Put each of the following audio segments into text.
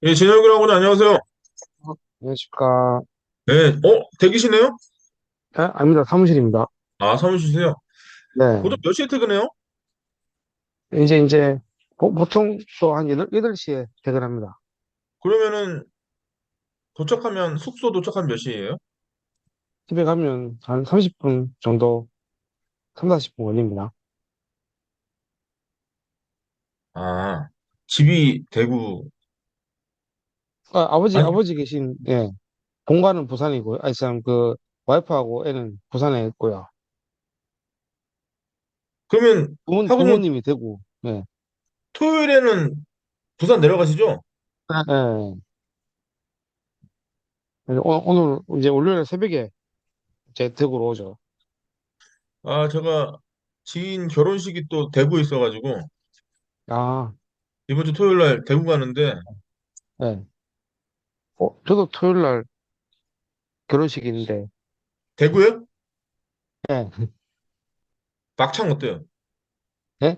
예, 진영이라고는 안녕하세요. 안녕하십니까. 네, 대기시네요? 아닙니다. 사무실입니다. 아, 사무실이세요? 보통 네. 몇 시에 퇴근해요? 이제, 보통 또 한 8시에 퇴근합니다. 그러면은 숙소 도착하면 몇 시예요? 집에 가면 한 30분 정도, 3, 40분 걸립니다. 아, 집이 대구, 아니, 아버지 계신, 예, 본가는 부산이고요. 아니, 참, 와이프하고 애는 부산에 있고요. 그러면 하고는 부모님이 되고, 예. 토요일에는 부산 내려가시죠? 예. 오늘, 이제 월요일 새벽에 제 댁으로 오죠. 아, 제가 지인 결혼식이 또 대구에 있어가지고 아, 이번 주 토요일 날 대구 가는데 예. 저도 토요일 날 결혼식인데, 대구요? 예. 막창 어때요? 예?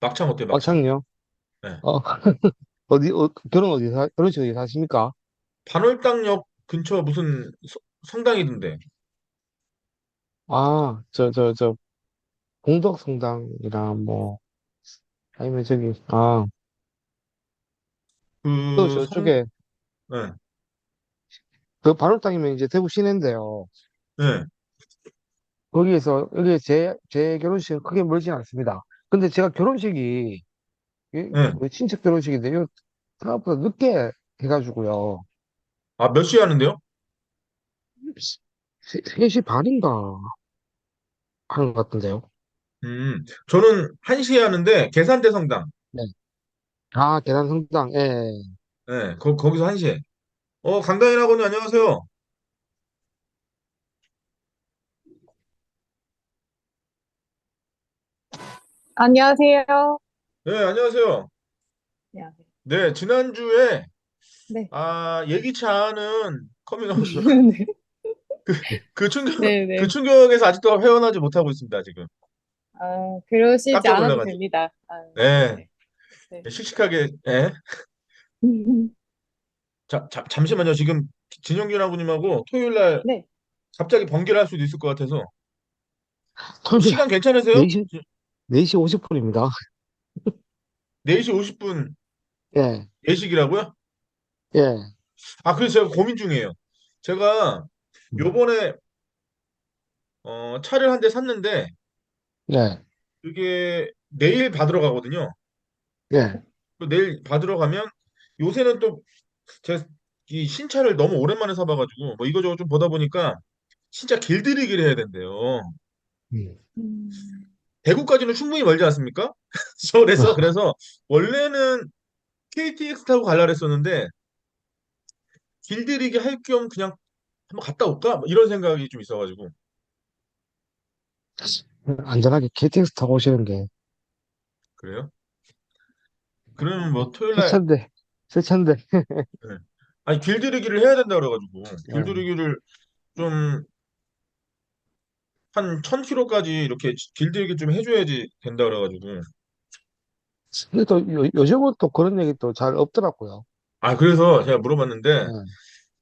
막창 어때요, 막창? 막창요? 네. 어, 결혼식 어디 사십니까? 반월당역 근처 무슨 성당이던데. 공덕성당이랑 아니면 또 그 성, 저쪽에, 네, 반월당이면 이제 대구 시내인데요. 네, 여기 제 결혼식은 크게 멀진 않습니다. 근데 제가 결혼식이, 네. 우리 친척 결혼식인데, 요 생각보다 늦게 해가지고요. 아, 몇 시에 하는데요? 3시 반인가 하는 것 같은데요. 저는 1시에 하는데, 계산대 성당. 네. 아, 계단성당, 예. 네, 거기서 1시에. 강다인 아버님, 안녕하세요. 안녕하세요. 네, 안녕하세요. 안녕하세요. 네, 지난주에, 네. 예기치 않은 커밍아웃을, 네. 그 네네. 충격에서 아직도 헤어나지 못하고 있습니다, 지금. 그러시지 깜짝 않아도 놀라가지고. 됩니다. 네, 네네. 네. 씩씩하게, 예. 잠시만요. 지금 진영균 아버님하고 토요일 날 네. 갑자기 번개를 할 수도 있을 것 같아서. 토요일 시간 괜찮으세요? 4시, 4시 50분입니다. 4시 50분 예, 예식이라고요? 예. 아, 그래서 제가 고민 중이에요. 제가 음. 요번에 차를 한 대 샀는데 네, 그게 내일 받으러 가거든요. 예. 내일 받으러 가면 요새는 또 제 이 신차를 너무 오랜만에 사봐가지고 뭐 이거저거 좀 보다 보니까 진짜 길들이기를 해야 된대요. 음. 음. 대구까지는 충분히 멀지 않습니까? 그래서 원래는 KTX 타고 가려고 했었는데 길들이기 할 겸 그냥 한번 갔다 올까? 뭐 이런 생각이 좀 있어가지고. 안전하게 KTX 타고 오시는 게 그래요? 그러면 뭐 토요일 날 세차인데, 세차인데. 네. 아니 길들이기를 해야 된다 그래가지고 예. 길들이기를 좀 한 1000km까지 이렇게 길들이기 좀 해줘야지 된다 그래가지고 근데 또 요즘은 또 그런 얘기 또 잘 없더라고요. 그래서 제가 물어봤는데 예.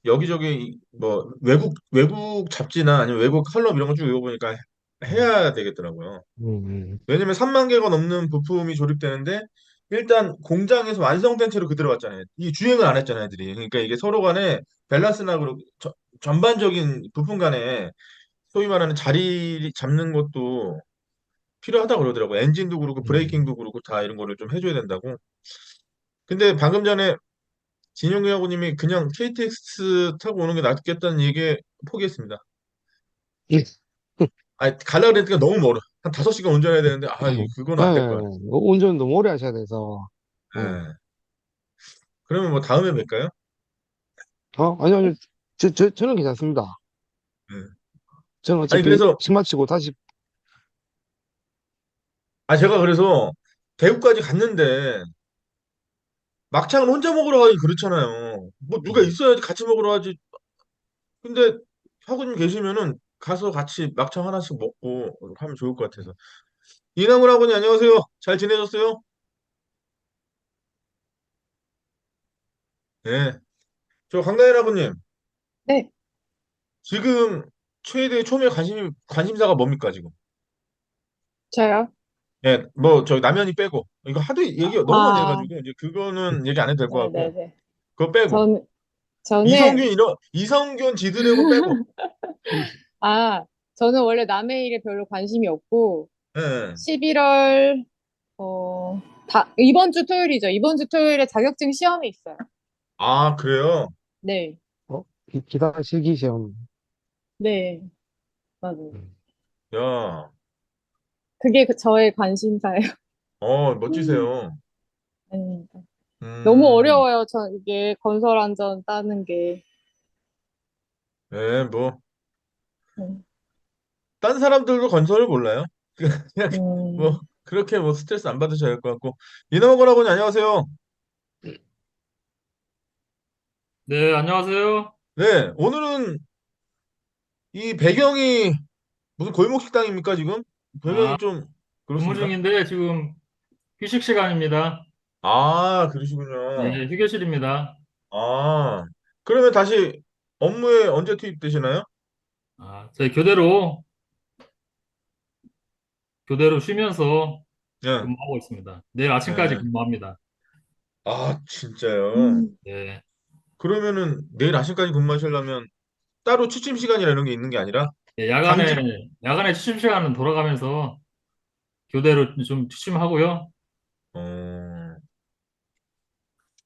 여기저기 뭐 외국 잡지나 아니면 외국 칼럼 이런 거 쭉 읽어보니까 음, 해야 되겠더라고요. 음, 왜냐면 3만 개가 넘는 부품이 조립되는데 일단 공장에서 완성된 채로 그대로 왔잖아요. 이 주행을 안 했잖아요, 애들이. 그러니까 이게 서로 간에 밸런스나 그리고 전반적인 부품 간에 소위 말하는 자리 잡는 것도 필요하다고 그러더라고요. 엔진도 그렇고 음. 브레이킹도 그렇고 다 이런 거를 좀 해줘야 된다고. 근데 방금 전에 진용규 하고님이 그냥 KTX 타고 오는 게 낫겠다는 얘기에 포기했습니다. 예. 가려고 그랬더니 너무 멀어. 한 5시간 운전해야 되는데, 그건 예. 안 될 것 같아. 운전 너무 오래 하셔야 돼서. 예. 예. 그러면 뭐 다음에 뵐까요? 아니요. 저는 괜찮습니다. 예. 저는 아니, 어차피 그래서, 식 마치고 다시, 제가 그래서 대구까지 갔는데, 막창을 혼자 먹으러 가기 그렇잖아요. 뭐 누가 음. 있어야지 같이 먹으러 가지. 근데 하고님 계시면은 가서 같이 막창 하나씩 먹고 하면 좋을 것 같아서. 이남을 하고님 안녕하세요. 잘 지내셨어요? 예. 저 강다일 아버님, 네, 지금 최대 초미의 관심사가 뭡니까, 지금? 저요? 예, 뭐, 저기 남현이 빼고. 이거 하도 얘기가 너무 많이 아, 해가지고, 이제 그거는 얘기 안 해도 될 것 같고, 네네네. 그거 빼고. 전, 저는, 이성균 지드래곤 빼고. 아, 저는 원래 남의 일에 별로 관심이 없고, 예. 예. 11월, 이번 주 토요일이죠. 이번 주 토요일에 자격증 시험이 있어요. 아, 그래요? 네, 어? 기타 실기 시험. 네, 맞아요. 야, 그게 저의 관심사예요. 멋지세요. 아닙니다. 너무 음, 어려워요. 이게 건설 안전 따는 게. 예, 뭐, 음, 딴 사람들도 건설을 몰라요. 그냥, 뭐, 음, 그렇게 뭐 스트레스 안 받으셔야 할 것 같고. 이남원 아버님, 안녕하세요. 네, 안녕하세요. 네, 오늘은 이 배경이 무슨 골목 식당입니까, 지금? 아, 배경이 좀 근무 그렇습니까? 중인데 지금 휴식 시간입니다. 아, 그러시군요. 네, 휴게실입니다. 아, 그러면 다시 업무에 언제 투입되시나요? 저희 교대로 쉬면서 네. 근무하고 있습니다. 내일 아침까지 네. 근무합니다. 아, 진짜요? 음, 네, 그러면은 내일 아침까지 근무하시려면 따로 취침 시간이라 이런 게 있는 게 아니라 네, 당직, 야간에 취침 시간은 돌아가면서 교대로 좀 취침하고요. 어,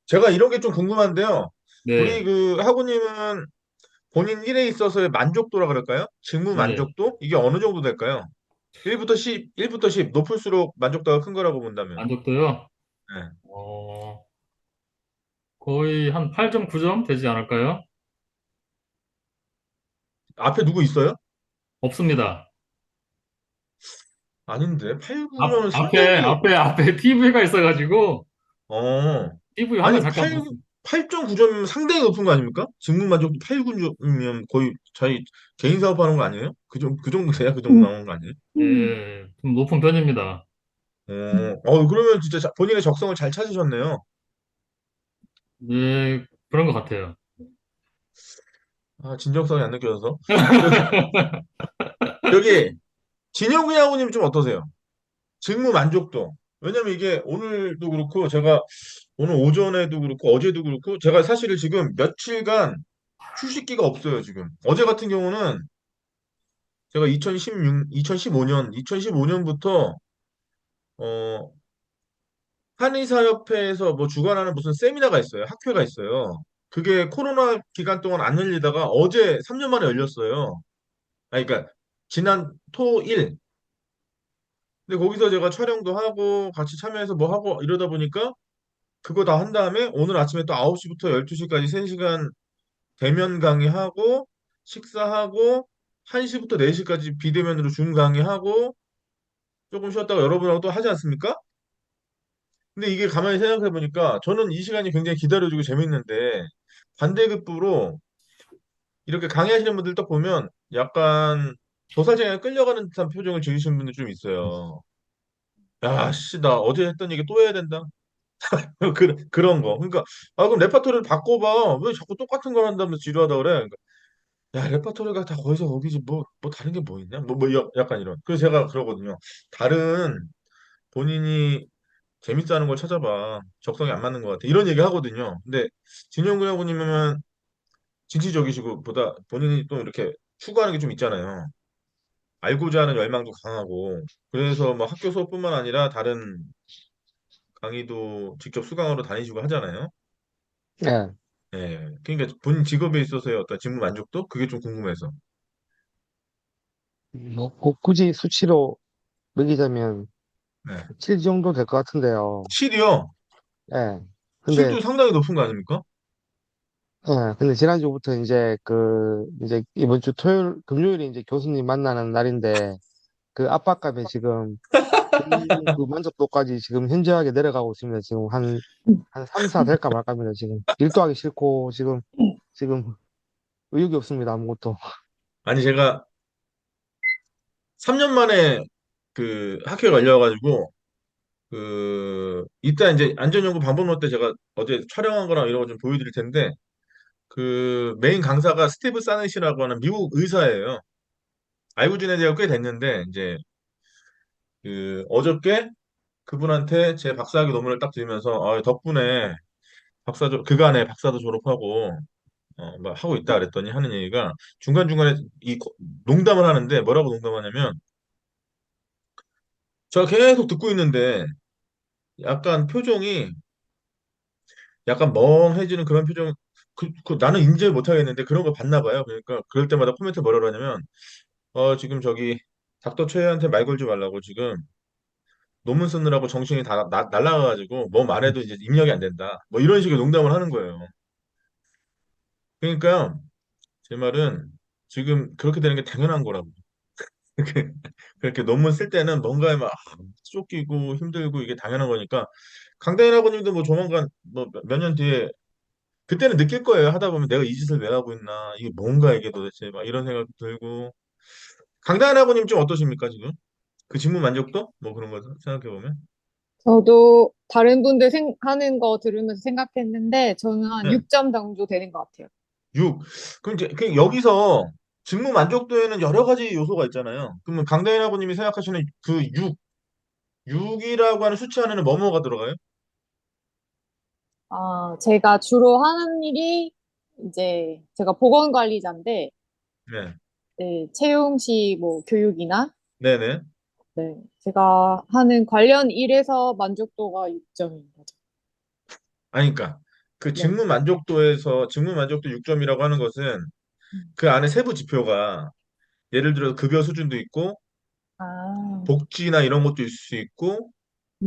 제가 이런 게 좀 궁금한데요. 우리 네, 그 학우님은 본인 일에 있어서의 만족도라 그럴까요? 직무 네, 만족도? 이게 어느 정도 될까요? 1부터 10 높을수록 만족도가 큰 거라고 본다면. 만족도요. 네. 어, 거의 한 8.9점 되지 않을까요? 앞에 누구 있어요? 없습니다. 아닌데. 8, 9면 상당히 앞에 TV가 있어가지고 어. TV 화면 아니 잠깐 8, 봤습니다. 8.9점이면 상당히 높은 거 아닙니까? 직무 만족도 8, 9점이면 거의 자기 개인 사업하는 거 아니에요? 그 정도 돼야 그 정도 음, 나오는 거 아니에요? 음. 예, 좀 높은 편입니다. 그러면 진짜 본인의 적성을 잘 찾으셨네요. 예, 그런 것 같아요. 아, 진정성이 안 느껴져서. 저기, 저기, 진영구 양호님 좀 어떠세요? 직무 만족도. 왜냐면 이게 오늘도 그렇고, 제가 오늘 오전에도 그렇고, 어제도 그렇고, 제가 사실은 지금 며칠간 휴식기가 없어요, 지금. 어제 같은 경우는 제가 2015년부터, 어, 한의사협회에서 뭐 주관하는 무슨 세미나가 있어요. 학회가 있어요. 그게 코로나 기간 동안 안 열리다가 어제 3년 만에 열렸어요. 그러니까 지난 토일. 근데 거기서 제가 촬영도 하고 같이 참여해서 뭐 하고 이러다 보니까 그거 다 한 다음에 오늘 아침에 또 9시부터 12시까지 3시간 대면 강의하고 식사하고 1시부터 4시까지 비대면으로 줌 강의하고 조금 쉬었다가 여러분하고 또 하지 않습니까? 근데 이게 가만히 생각해 보니까 저는 이 시간이 굉장히 기다려지고 재밌는데 반대급부로 이렇게 강의하시는 분들 딱 보면 약간 도사장에 끌려가는 듯한 표정을 지으시는 분들 좀 있어요. 야, 씨, 나 어제 했던 얘기 또 해야 된다. 그런 거. 그러니까, 아, 그럼 레파토리를 바꿔봐. 왜 자꾸 똑같은 걸 한다면서 지루하다 그래? 그러니까, 야, 레파토리가 다 거기서 거기지. 뭐 다른 게 뭐 있냐? 약간 이런. 그래서 제가 그러거든요. 다른 본인이 재밌어 하는 걸 찾아봐. 적성이 안 맞는 것 같아. 이런 얘기 하거든요. 근데 진영구 형님은 진취적이시고 보다 본인이 또 이렇게 추구하는 게 좀 있잖아요. 알고자 하는 열망도 강하고. 그래서 뭐 학교 수업뿐만 아니라 다른 강의도 직접 수강하러 다니시고 하잖아요. 예. 예. 그러니까 본인 직업에 있어서의 어떤 직무 만족도? 그게 좀 궁금해서. 뭐, 굳이 수치로 매기자면 네. 7 정도 될 것 같은데요. 실이요. 예. 근데, 실도 상당히 높은 거 아닙니까? 근데 지난주부터 이제 이번 주 금요일에 이제 교수님 만나는 날인데, 그 압박감에 지금 근무 그 만족도까지 지금 현저하게 내려가고 있습니다. 지금 한 3, 4 될까 말까 합니다. 지금 일도 하기 싫고, 지금 의욕이 없습니다. 아무것도. 아니 제가 3년 만에 그 학회가 열려가지고 그 이따 이제 안전연구 방법론 때 제가 어제 촬영한 거랑 이런 거 좀 보여드릴 텐데 그 메인 강사가 스티브 사넷이라고 하는 미국 의사예요. 알고 지낸 지가 꽤 됐는데 이제 그 어저께 그분한테 제 박사학위 논문을 딱 들으면서 덕분에 그간에 박사도 졸업하고 뭐 하고 있다 그랬더니 하는 얘기가 중간중간에 농담을 하는데 뭐라고 농담하냐면 제가 계속 듣고 있는데 약간 표정이 약간 멍해지는 그런 표정 나는 인지를 못하겠는데 그런 걸 봤나 봐요. 그러니까 그럴 때마다 코멘트 뭐라고 하냐면 지금 저기 닥터 최한테 말 걸지 말라고 지금 논문 쓰느라고 정신이 다 날라가가지고 뭐 말해도 이제 입력이 안 된다. 뭐 이런 식의 농담을 하는 거예요. 그러니까 제 말은 지금 그렇게 되는 게 당연한 거라고. 그렇게 논문 쓸 때는 뭔가에 막 쫓기고 힘들고 이게 당연한 거니까 강다현 아버님도 뭐 조만간 뭐 몇 년 뒤에 그때는 느낄 거예요. 하다 보면 내가 이 짓을 왜 하고 있나 이게 뭔가 이게 도대체 막 이런 생각도 들고 강다현 아버님 좀 어떠십니까 지금? 그 직무 만족도? 뭐 그런 거 생각해 보면 저도 다른 분들 하는 거 들으면서 생각했는데 저는 한 네. 6점 정도 되는 것 같아요. 6. 그럼 이제 여기서 직무 만족도에는 여러 가지 요소가 있잖아요. 그러면 강다현 아버님이 생각하시는 그 6이라고 하는 수치 안에는 뭐뭐가 들어가요? 제가 주로 하는 일이 이제 제가 보건관리자인데 네. 네, 채용시 뭐 교육이나 네네. 네, 제가 하는 관련 일에서 만족도가 6점인 거죠. 아니, 그러니까 그 네. 직무 만족도 6점이라고 하는 것은 그 안에 세부 지표가 예를 들어 급여 수준도 있고 아, 복지나 이런 것도 있을 수 있고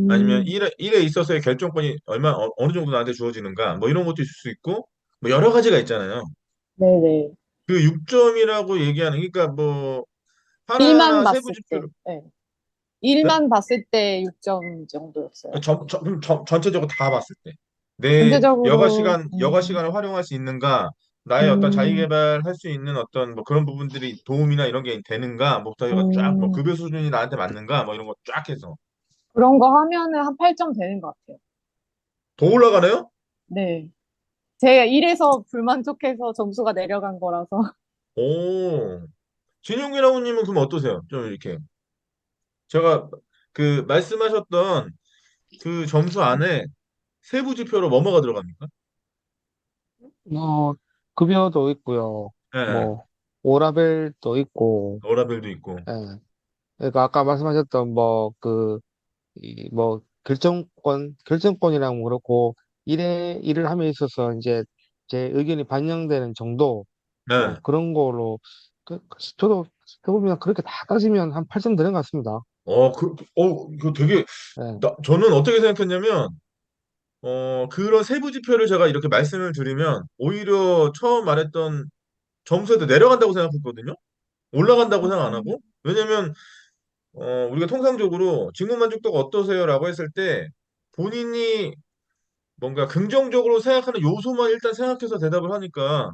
아니면 음, 일에 있어서의 결정권이 어느 정도 나한테 주어지는가 뭐 이런 것도 있을 수 있고 뭐 여러 가지가 있잖아요. 네네. 그 6점이라고 얘기하는 그러니까 뭐 일만 하나하나 세부 봤을 때, 지표를 네. 네? 일만 봤을 때 6점 정도였어요. 그럼 전체적으로 다 봤을 때 내 전체적으로, 여가 시간을 활용할 수 있는가 나의 어떤 자기 음, 개발할 수 있는 어떤 뭐 그런 부분들이 도움이나 이런 게 되는가 뭐부터 이거 쫙 뭐 음, 급여 수준이 나한테 맞는가 뭐 이런 거 쫙 해서 그런 거 하면은 한 8점 되는 것 같아요. 더 올라가네요? 네. 제가 일에서 불만족해서 점수가 내려간 거라서. 오 진용균 아우님은 그럼 어떠세요? 좀 이렇게 제가 그 말씀하셨던 그 점수 안에 세부 지표로 뭐뭐가 들어갑니까? 뭐, 급여도 있고요. 예, 뭐, 오라벨도 있고, 워라밸도 있고 예. 그러니까 아까 말씀하셨던 뭐, 결정권이랑 그렇고, 일을 함에 있어서 이제 제 의견이 반영되는 정도, 뭐, 네. 그런 거로, 저도 해보면 그렇게 다 따지면 한 8점 되는 것 같습니다. 그 되게 예. 저는 어떻게 생각했냐면 그런 세부 지표를 제가 이렇게 말씀을 드리면 오히려 처음 말했던 점수에도 내려간다고 생각했거든요. 올라간다고 생각 안 하고. 왜냐면 우리가 통상적으로 직무 만족도가 어떠세요라고 했을 때 본인이 뭔가 긍정적으로 생각하는 요소만 일단 생각해서 대답을 하니까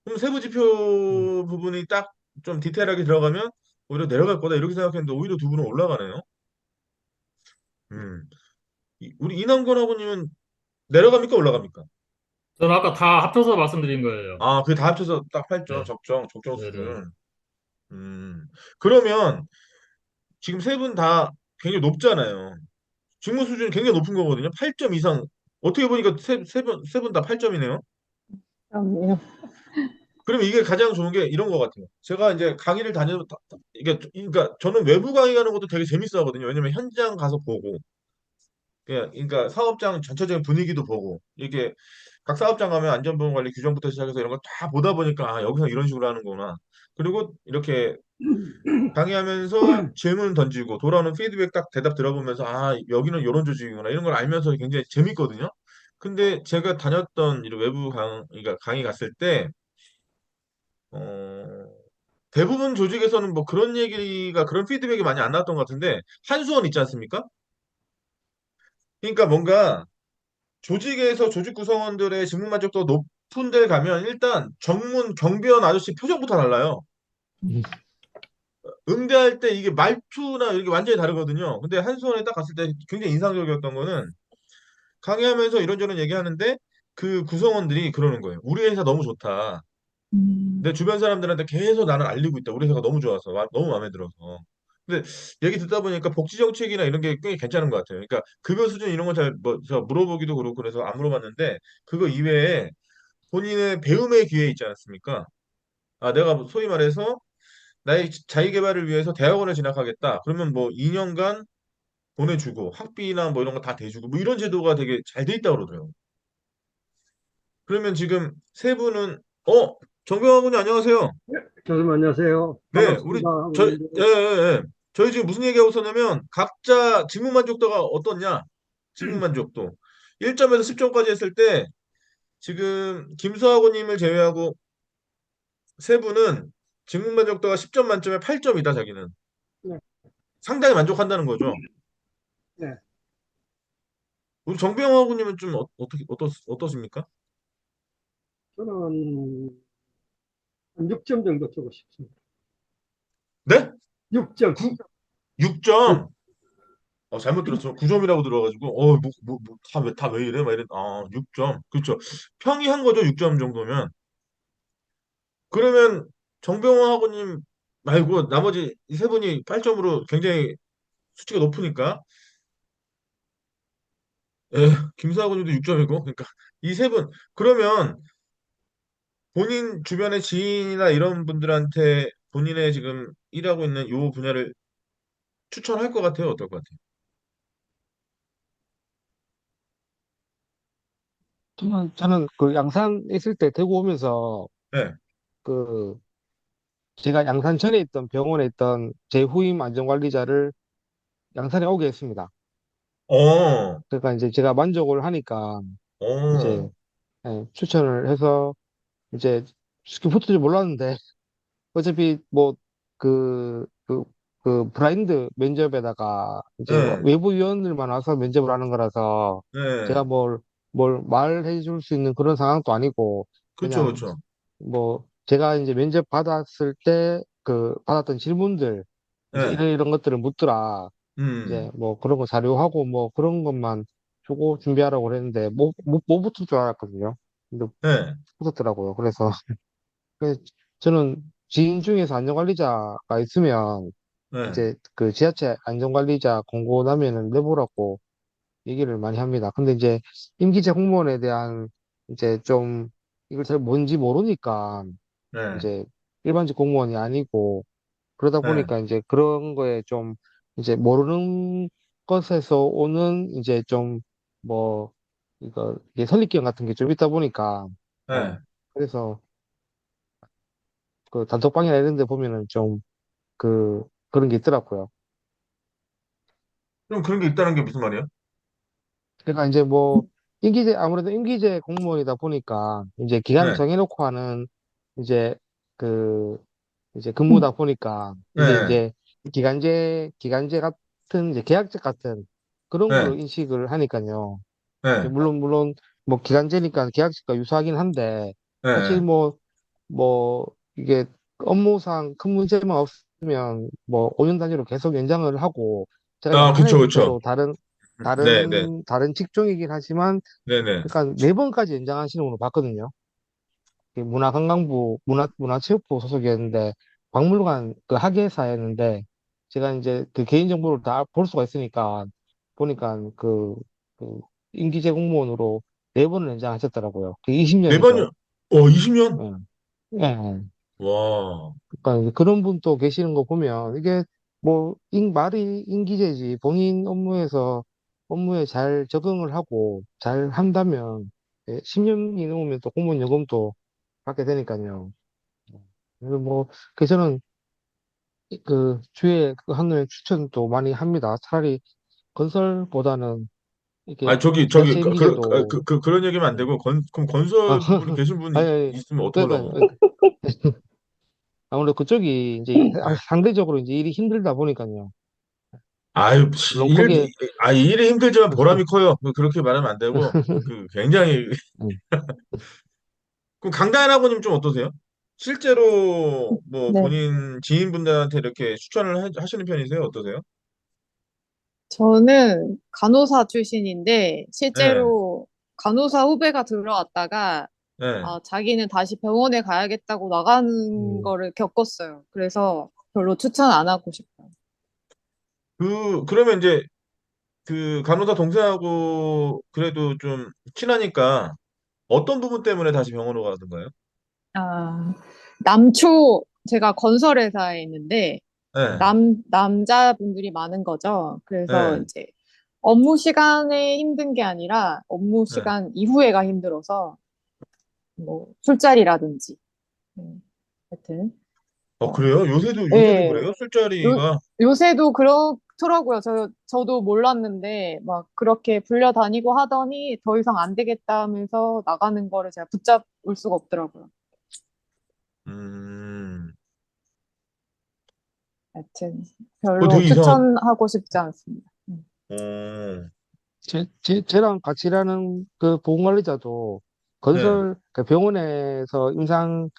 그럼 세부 음. 지표 부분이 딱 좀 디테일하게 들어가면 오히려 내려갈 거다 이렇게 생각했는데 오히려 두 분은 올라가네요. 음. 우리 이남권 아버님은 내려갑니까 올라갑니까? 저는 아까 다 합쳐서 말씀드린 거예요. 그 다 합쳐서 딱 8점 네, 적정 네네. 수준. 그러면 지금 세 분 다 굉장히 높잖아요. 직무 수준이 굉장히 높은 거거든요. 8점 이상. 어떻게 보니까 세 분 다 8점이네요. 그럼요. 그러면 이게 가장 좋은 게 이런 것 같아요. 제가 이제 강의를 다녀도 이게 그러니까 저는 외부 강의 가는 것도 되게 재밌어 하거든요. 왜냐면 현장 가서 보고 그러니까 사업장 전체적인 분위기도 보고 이게 각 사업장 가면 안전보건관리 규정부터 시작해서 이런 거 다 보다 보니까 여기서 이런 식으로 하는구나. 그리고 이렇게 강의하면서 질문 던지고 돌아오는 피드백 딱 대답 들어보면서 여기는 이런 조직이구나 이런 걸 알면서 굉장히 재밌거든요. 근데 제가 다녔던 이 외부 그러니까 강의 갔을 때 어, 대부분 조직에서는 뭐 그런 얘기가 그런 피드백이 많이 안 나왔던 것 같은데 한수원 있지 않습니까? 그러니까 뭔가 조직에서 조직 구성원들의 직무 만족도가 높은 데 가면 일단 정문 경비원 아저씨 표정부터 달라요. 음. 응대할 때 이게 말투나 이게 완전히 다르거든요. 근데 한수원에 딱 갔을 때 굉장히 인상적이었던 거는 강의하면서 이런저런 얘기하는데 그 구성원들이 그러는 거예요. 우리 회사 너무 좋다. 내 주변 사람들한테 계속 나는 알리고 있다. 우리 회사가 너무 좋아서 너무 마음에 들어서. 근데 얘기 듣다 보니까 복지 정책이나 이런 게 꽤 괜찮은 것 같아요. 그러니까 급여 수준 이런 건 잘 뭐, 저 물어보기도 그렇고 그래서 안 물어봤는데 그거 이외에 본인의 배움의 기회 있지 않습니까? 아, 내가 소위 말해서 나의 자기 개발을 위해서 대학원을 진학하겠다. 그러면 뭐 2년간 보내주고 학비나 뭐 이런 거 다 대주고 뭐 이런 제도가 되게 잘 돼 있다고 그러더라고요. 그러면 지금 세 분은 정병환 군님 안녕하세요. 교수님 안녕하세요. 네, 반갑습니다. 하고 예, 있는데 예, 예. 저희 지금 무슨 얘기하고 있었냐면 각자 직무 만족도가 어떻냐? 직무 만족도. 1점에서 10점까지 했을 때 지금 김수학원님을 제외하고 세 분은 직무 만족도가 10점 만점에 8점이다, 자기는. 네, 상당히 만족한다는 거죠. 네. 우리 정병환 군님은 좀 어떻습니까? 저는 한 6점 정도 주고 싶습니다. 네? 6점. 6점. 6, 잘못 들었어. 9점이라고 들어가지고, 다 왜 이래? 막 이랬, 6점. 그렇죠. 평이 한 거죠, 6점 정도면. 그러면 정병호 학우님 말고 나머지 이 세 분이 8점으로 굉장히 수치가 높으니까, 예, 김수학우님도 6점이고, 그러니까 이 세 분, 그러면 본인 주변의 지인이나 이런 분들한테 본인의 지금 일하고 있는 요 분야를 추천할 것 같아요? 어떨 것 같아요? 저는 그 양산 있을 때 대구 오면서 네. 그 제가 양산 전에 있던 병원에 있던 제 후임 안전관리자를 양산에 오게 했습니다. 어, 그러니까 이제 제가 만족을 하니까 이제 어, 추천을 해서 이제 스키포트도 몰랐는데 어차피 뭐 그 브라인드 면접에다가 이제 네, 외부 위원들만 와서 면접을 하는 거라서 네. 제가 뭘 말해 줄 수 있는 그런 상황도 아니고 그쵸, 그냥 그쵸. 뭐 제가 이제 면접 받았을 때 그 받았던 질문들 이제 네, 이런 것들을 묻더라. 이제 음, 뭐 그런 거 자료하고 뭐 그런 것만 주고 준비하라고 그랬는데 못 붙을 줄 알았거든요. 근데 네, 붙었더라고요. 그래서 저는 지인 중에서 안전관리자가 있으면 네, 이제 그 지하철 안전관리자 공고 나면은 내보라고 얘기를 많이 합니다. 근데 이제 임기제 공무원에 대한 이제 좀 이걸 잘 뭔지 모르니까 네, 이제 일반직 공무원이 아니고 그러다 네, 보니까 이제 그런 거에 좀 이제 모르는 것에서 오는 이제 좀 뭐 이게 선입견 같은 게 좀 있다 보니까 네. 그래서 그 단톡방이나 이런 데 보면은 좀 그런 게 있더라고요. 그럼 그런 게 있다는 게 무슨 말이에요? 그러니까 이제 뭐 아무래도 임기제 공무원이다 보니까 이제 기간 네, 정해놓고 하는 이제 그 이제 근무다 보니까 이게 네, 이제 기간제 같은 이제 계약직 같은 그런 걸로 네, 인식을 하니까요. 이제 네, 물론 뭐 기간제니까 계약직과 유사하긴 한데 사실 네. 뭐 이게 업무상 큰 문제만 없으면 뭐 5년 단위로 계속 연장을 하고 제가 그쵸, 양산했을 그쵸. 때도 네, 네, 다른 직종이긴 하지만 네, 네, 그러니까 4번까지 연장하시는 걸로 봤거든요. 문화체육부 소속이었는데 박물관 그 학예사였는데 제가 이제 그 개인정보를 다 볼 수가 있으니까 보니까 그 임기제 공무원으로 4번을 연장하셨더라고요. 그 네 20년이죠. 번이요. 20년? 예. 예. 와, 그러니까 이제 그런 분도 계시는 거 보면 이게 뭐 말이 임기제지 본인 업무에 잘 적응을 하고 잘 한다면 10년이 넘으면 또 공무원 연금도 받게 되니까요. 그래서 뭐, 저는 주위에 그 한눈에 추천도 많이 합니다. 차라리 건설보다는 이게 저기, 지자체 임기제도, 그런 얘기면 안 네. 되고, 그럼 아, 건설 분이 계신 분이 아니, 아니, 있으면 어떡하려고. 그러니까, 아무래도 그쪽이 이제 네. 상대적으로 이제 일이 힘들다 보니까요. 아유, 물론 거기에, 일이 힘들지만 보람이 커요. 그렇게 말하면 안 되고, 굉장히. 음, 그럼 강다현 아버님 좀 어떠세요? 실제로 뭐 네. 본인 지인분들한테 이렇게 추천을 하시는 편이세요? 어떠세요? 저는 간호사 출신인데 예, 실제로 간호사 후배가 들어왔다가 예. 자기는 다시 병원에 가야겠다고 나가는 음, 거를 겪었어요. 그래서 별로 추천 안 하고 싶어요. 그러면 이제 그 간호사 동생하고 그래도 좀 친하니까 어떤 부분 때문에 다시 병원으로 가던가요? 아, 남초, 제가 건설회사에 있는데, 예, 남자분들이 많은 거죠. 그래서 예, 이제 업무 시간에 힘든 게 아니라 업무 예. 시간 이후에가 힘들어서, 뭐, 술자리라든지, 하여튼, 어, 그래요? 요새도 예, 그래요? 요, 술자리가? 요새도 그렇더라고요. 저도 몰랐는데, 막 그렇게 불려다니고 하더니 더 이상 안 되겠다 하면서 나가는 거를 제가 붙잡을 수가 없더라고요. 음, 하여튼, 그거 별로 되게 이상한, 추천하고 싶지 않습니다. 어, 쟤랑 같이 일하는 그 보건관리자도 네, 건설, 그 병원에서 임상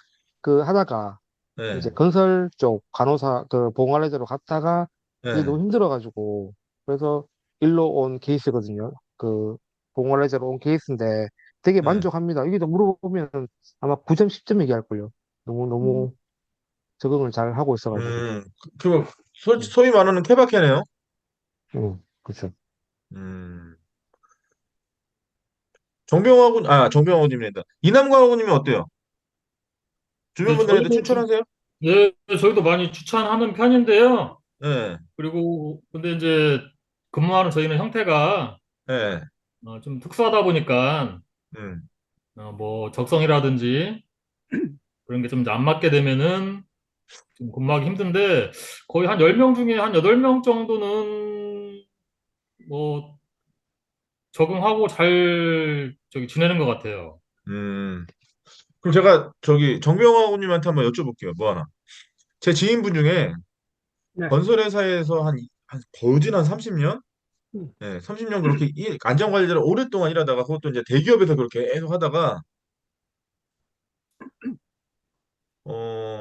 그 하다가 네, 이제 건설 쪽 간호사 그 보건관리자로 갔다가 이제 네, 너무 힘들어가지고 그래서 일로 온 케이스거든요. 그 보건관리자로 온 케이스인데 되게 네. 만족합니다. 이게 또 물어보면 아마 9점, 10점 얘기할걸요. 음. 너무 적응을 잘 하고 있어가지고. 소위 말하는 케바케네요? 그렇죠. 음, 정병하고님이란다. 이남광하고님이 어때요? 주변 네, 분들한테 추천하세요? 예, 저희도 많이 추천하는 편인데요. 네, 그리고 근데 이제 근무하는 저희는 형태가 네, 좀 특수하다 보니까 음, 뭐 적성이라든지 그런 게 좀 안 맞게 되면은 좀 근무하기 힘든데 거의 한 10명 중에 한 8명 정도는 뭐 적응하고 잘 지내는 것 같아요. 음. 그럼 제가 저기 정병하고님한테 한번 여쭤볼게요. 뭐 하나. 제 지인분 중에 네. 건설회사에서 거진 한 30년? 음, 네, 30년 그렇게 안전관리자를 오랫동안 일하다가 그것도 이제 대기업에서 그렇게 계속 하다가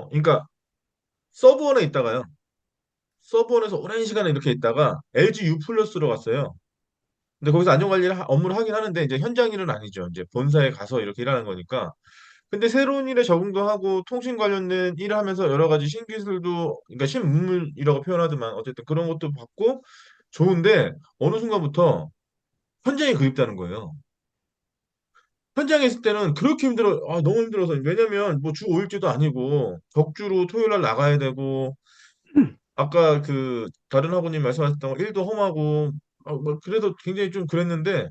그러니까 서브원에 있다가요. 서브원에서 오랜 시간을 이렇게 있다가 LG U 플러스로 갔어요. 근데 거기서 업무를 하긴 하는데 이제 현장 일은 아니죠. 이제 본사에 가서 이렇게 일하는 거니까. 근데 새로운 일에 적응도 하고 통신 관련된 일을 하면서 여러 가지 신기술도 그러니까 신문물이라고 표현하지만 어쨌든 그런 것도 받고 좋은데 어느 순간부터 현장에 그립다는 거예요. 현장에 있을 때는 그렇게 너무 힘들어서 왜냐면 뭐 주 5일제도 아니고 격주로 토요일 날 나가야 되고 아까 그 다른 학우님 말씀하셨던 거 일도 험하고 뭐 그래도 굉장히 좀 그랬는데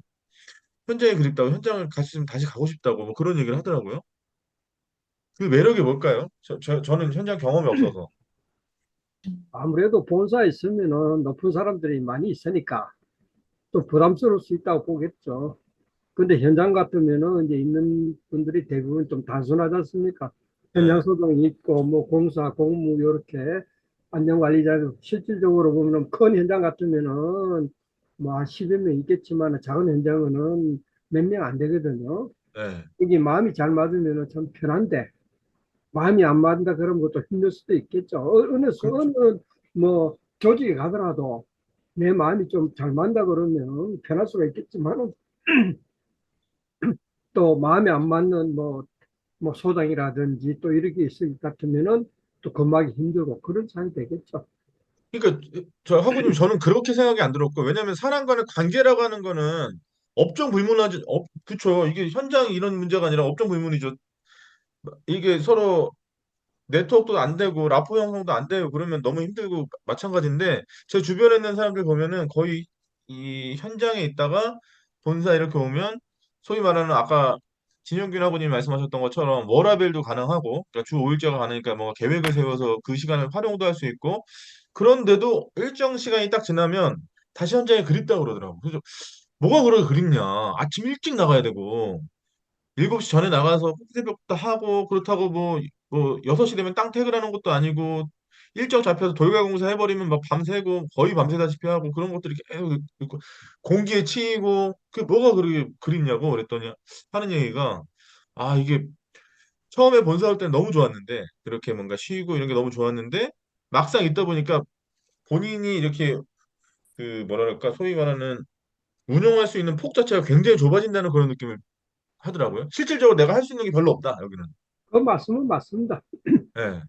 현장에 그립다고 현장을 다시 가고 싶다고 뭐 그런 얘기를 하더라고요. 그 매력이 뭘까요? 저는 현장 경험이 없어서. 아무래도 본사에 있으면은 높은 사람들이 많이 있으니까 또 부담스러울 수 있다고 보겠죠. 근데 현장 같으면은 이제 있는 분들이 대부분 좀 단순하지 않습니까? 현장 네, 소동이 있고 뭐 공사, 공무 이렇게 안전관리자 실질적으로 보면 큰 현장 같으면은 뭐 한 10여 명 있겠지만 작은 현장은 몇 명 안 되거든요. 네, 이게 마음이 잘 맞으면은 참 편한데 마음이 안 맞는다 그런 것도 힘들 수도 있겠죠. 그렇죠. 어느 뭐 조직에 가더라도 내 마음이 좀 잘 맞는다 그러면 편할 수가 있겠지만 또 마음에 안 맞는 뭐 소장이라든지 또 이렇게 있을 것 같으면은 또 건마기 힘들고 그런 상황이 되겠죠. 그러니까 저 학우님 저는 그렇게 생각이 안 들었고 왜냐면 사람과의 관계라고 하는 거는 업종 불문하지 그쵸 이게 현장 이런 문제가 아니라 업종 불문이죠. 이게 서로 네트워크도 안 되고 라포 형성도 안 되고 그러면 너무 힘들고 마찬가지인데 제 주변에 있는 사람들 보면은 거의 이 현장에 있다가 본사 이렇게 오면 소위 말하는 아까 진영균 하고님 말씀하셨던 것처럼 워라밸도 가능하고 그러니까 주 5일제가 가능하니까 뭔가 계획을 세워서 그 시간을 활용도 할 수 있고 그런데도 일정 시간이 딱 지나면 다시 현장에 그립다 그러더라고. 그래서 뭐가 그렇게 그립냐? 아침 일찍 나가야 되고 7시 전에 나가서 새벽부터 하고 그렇다고 뭐 6시 되면 땅 퇴근하는 것도 아니고 일정 잡혀서 돌가공사 해버리면 막 밤새고 거의 밤새다시피 하고 그런 것들이 계속 있고 공기에 치이고 그 뭐가 그렇게 그립냐고 그랬더니 하는 얘기가 이게 처음에 본사 올 때는 너무 좋았는데 그렇게 뭔가 쉬고 이런 게 너무 좋았는데 막상 있다 보니까 본인이 이렇게 뭐랄까, 소위 말하는 운영할 수 있는 폭 자체가 굉장히 좁아진다는 그런 느낌을 하더라고요. 실질적으로 내가 할 수 있는 게 별로 없다, 여기는. 그 말씀은 맞습니다. 예.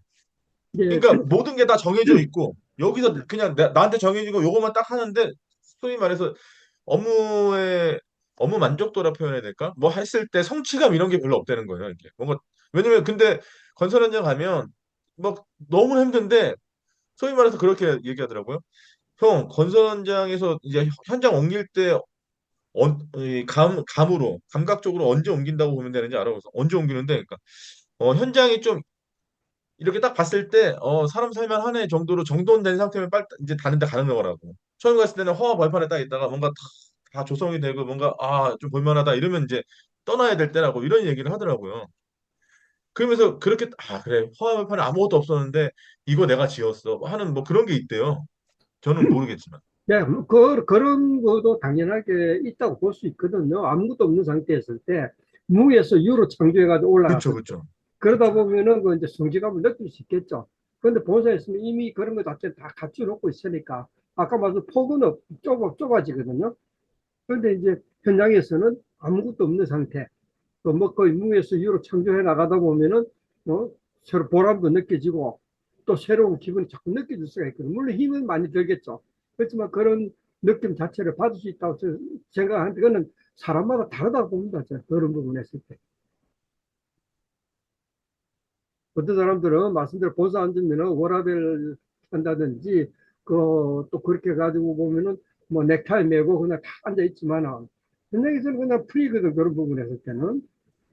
이제 그러니까 모든 게 다 정해져 있고, 여기서 그냥 나한테 정해지고 요것만 딱 하는데, 소위 말해서 업무의 업무 만족도라 표현해야 될까? 뭐 했을 때 성취감 이런 게 별로 없다는 거예요, 이게. 뭔가 왜냐면 근데 건설 현장 가면 막 너무 힘든데 소위 말해서 그렇게 얘기하더라고요. 형, 건설 현장에서 이제 현장 옮길 때 감각적으로 언제 옮긴다고 보면 되는지 알아. 그래서 언제 옮기는데, 그러니까 현장이 좀 이렇게 딱 봤을 때 사람 살만 하네 정도로 정돈된 상태면 빨리 이제 다른 데 가는 거라고. 처음 갔을 때는 허와 벌판에 딱 있다가 뭔가 다 조성이 되고 뭔가 좀 볼만하다 이러면 이제 떠나야 될 때라고 이런 얘기를 하더라고요. 그러면서 그렇게 그래, 허와 벌판에 아무것도 없었는데 이거 내가 지었어 하는 뭐 그런 게 있대요. 저는 모르겠지만. 네, 그런 것도 당연하게 있다고 볼 수 있거든요. 아무것도 없는 상태였을 때 무에서 유로 창조해가지고 그쵸, 올라갔을 때 그쵸. 그러다 보면은 그 이제 성취감을 느낄 수 있겠죠. 그런데 본사에서는 이미 그런 거 자체 다 갖춰 놓고 있으니까 아까 말씀 폭은 좁아지거든요. 그런데 이제 현장에서는 아무것도 없는 상태, 또 뭐 거의 무에서 유로 창조해 나가다 보면은 새로 보람도 느껴지고 또 새로운 기분이 자꾸 느껴질 수가 있거든요. 물론 힘은 많이 들겠죠. 그렇지만 그런 느낌 자체를 받을 수 있다고 생각하는데 그거는 사람마다 다르다고 봅니다. 제가 그런 부분에 있을 때. 어떤 사람들은 말씀대로 본사 앉으면은 워라밸 한다든지 또 그렇게 가지고 보면은 뭐 넥타이 메고 그냥 다 앉아 있지만은 현장에서는 그냥 프리거든. 그런 부분에 있을 때는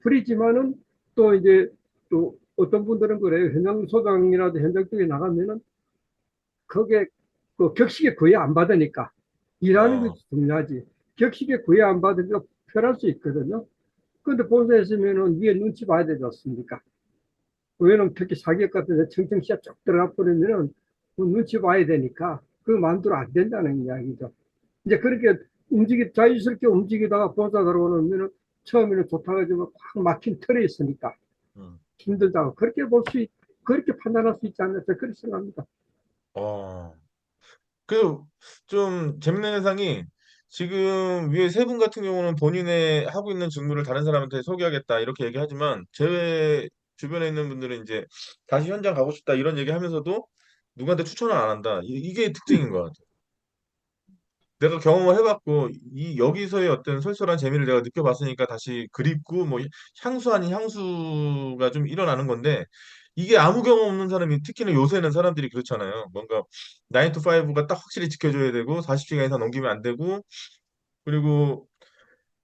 프리지만은 또 이제 또 어떤 분들은 그래요. 현장 소장이라도 현장 쪽에 나가면은 그게 그 격식에 구애 안 받으니까 일하는 게 어, 중요하지. 격식에 구애 안 받으니까 편할 수 있거든요. 근데 본사에 있으면은 위에 눈치 봐야 되지 않습니까? 왜냐면 특히 사기업 같은 데 청청시야 쭉 들어가 버리면은 그 눈치 봐야 되니까 그 마음대로 안 된다는 이야기죠. 이제 그렇게 자유스럽게 움직이다가 본사 들어오면은 처음에는 좋다고 하지만 꽉 막힌 틀에 있으니까 음. 힘들다고 그렇게 판단할 수 있지 않나 그렇게 생각합니다. 어. 그 좀 재밌는 현상이 지금 위에 세 분 같은 경우는 본인의 하고 있는 직무를 다른 사람한테 소개하겠다 이렇게 얘기하지만 제 주변에 있는 분들은 이제 다시 현장 가고 싶다 이런 얘기하면서도 누구한테 추천을 안 한다. 이게 특징인 것 같아요. 내가 경험을 해봤고 이 여기서의 어떤 솔솔한 재미를 내가 느껴봤으니까 다시 그립고 뭐 향수 아닌 향수가 좀 일어나는 건데 이게 아무 경험 없는 사람이 특히나 요새는 사람들이 그렇잖아요. 뭔가 9 to 5가 딱 확실히 지켜줘야 되고 40시간 이상 넘기면 안 되고 그리고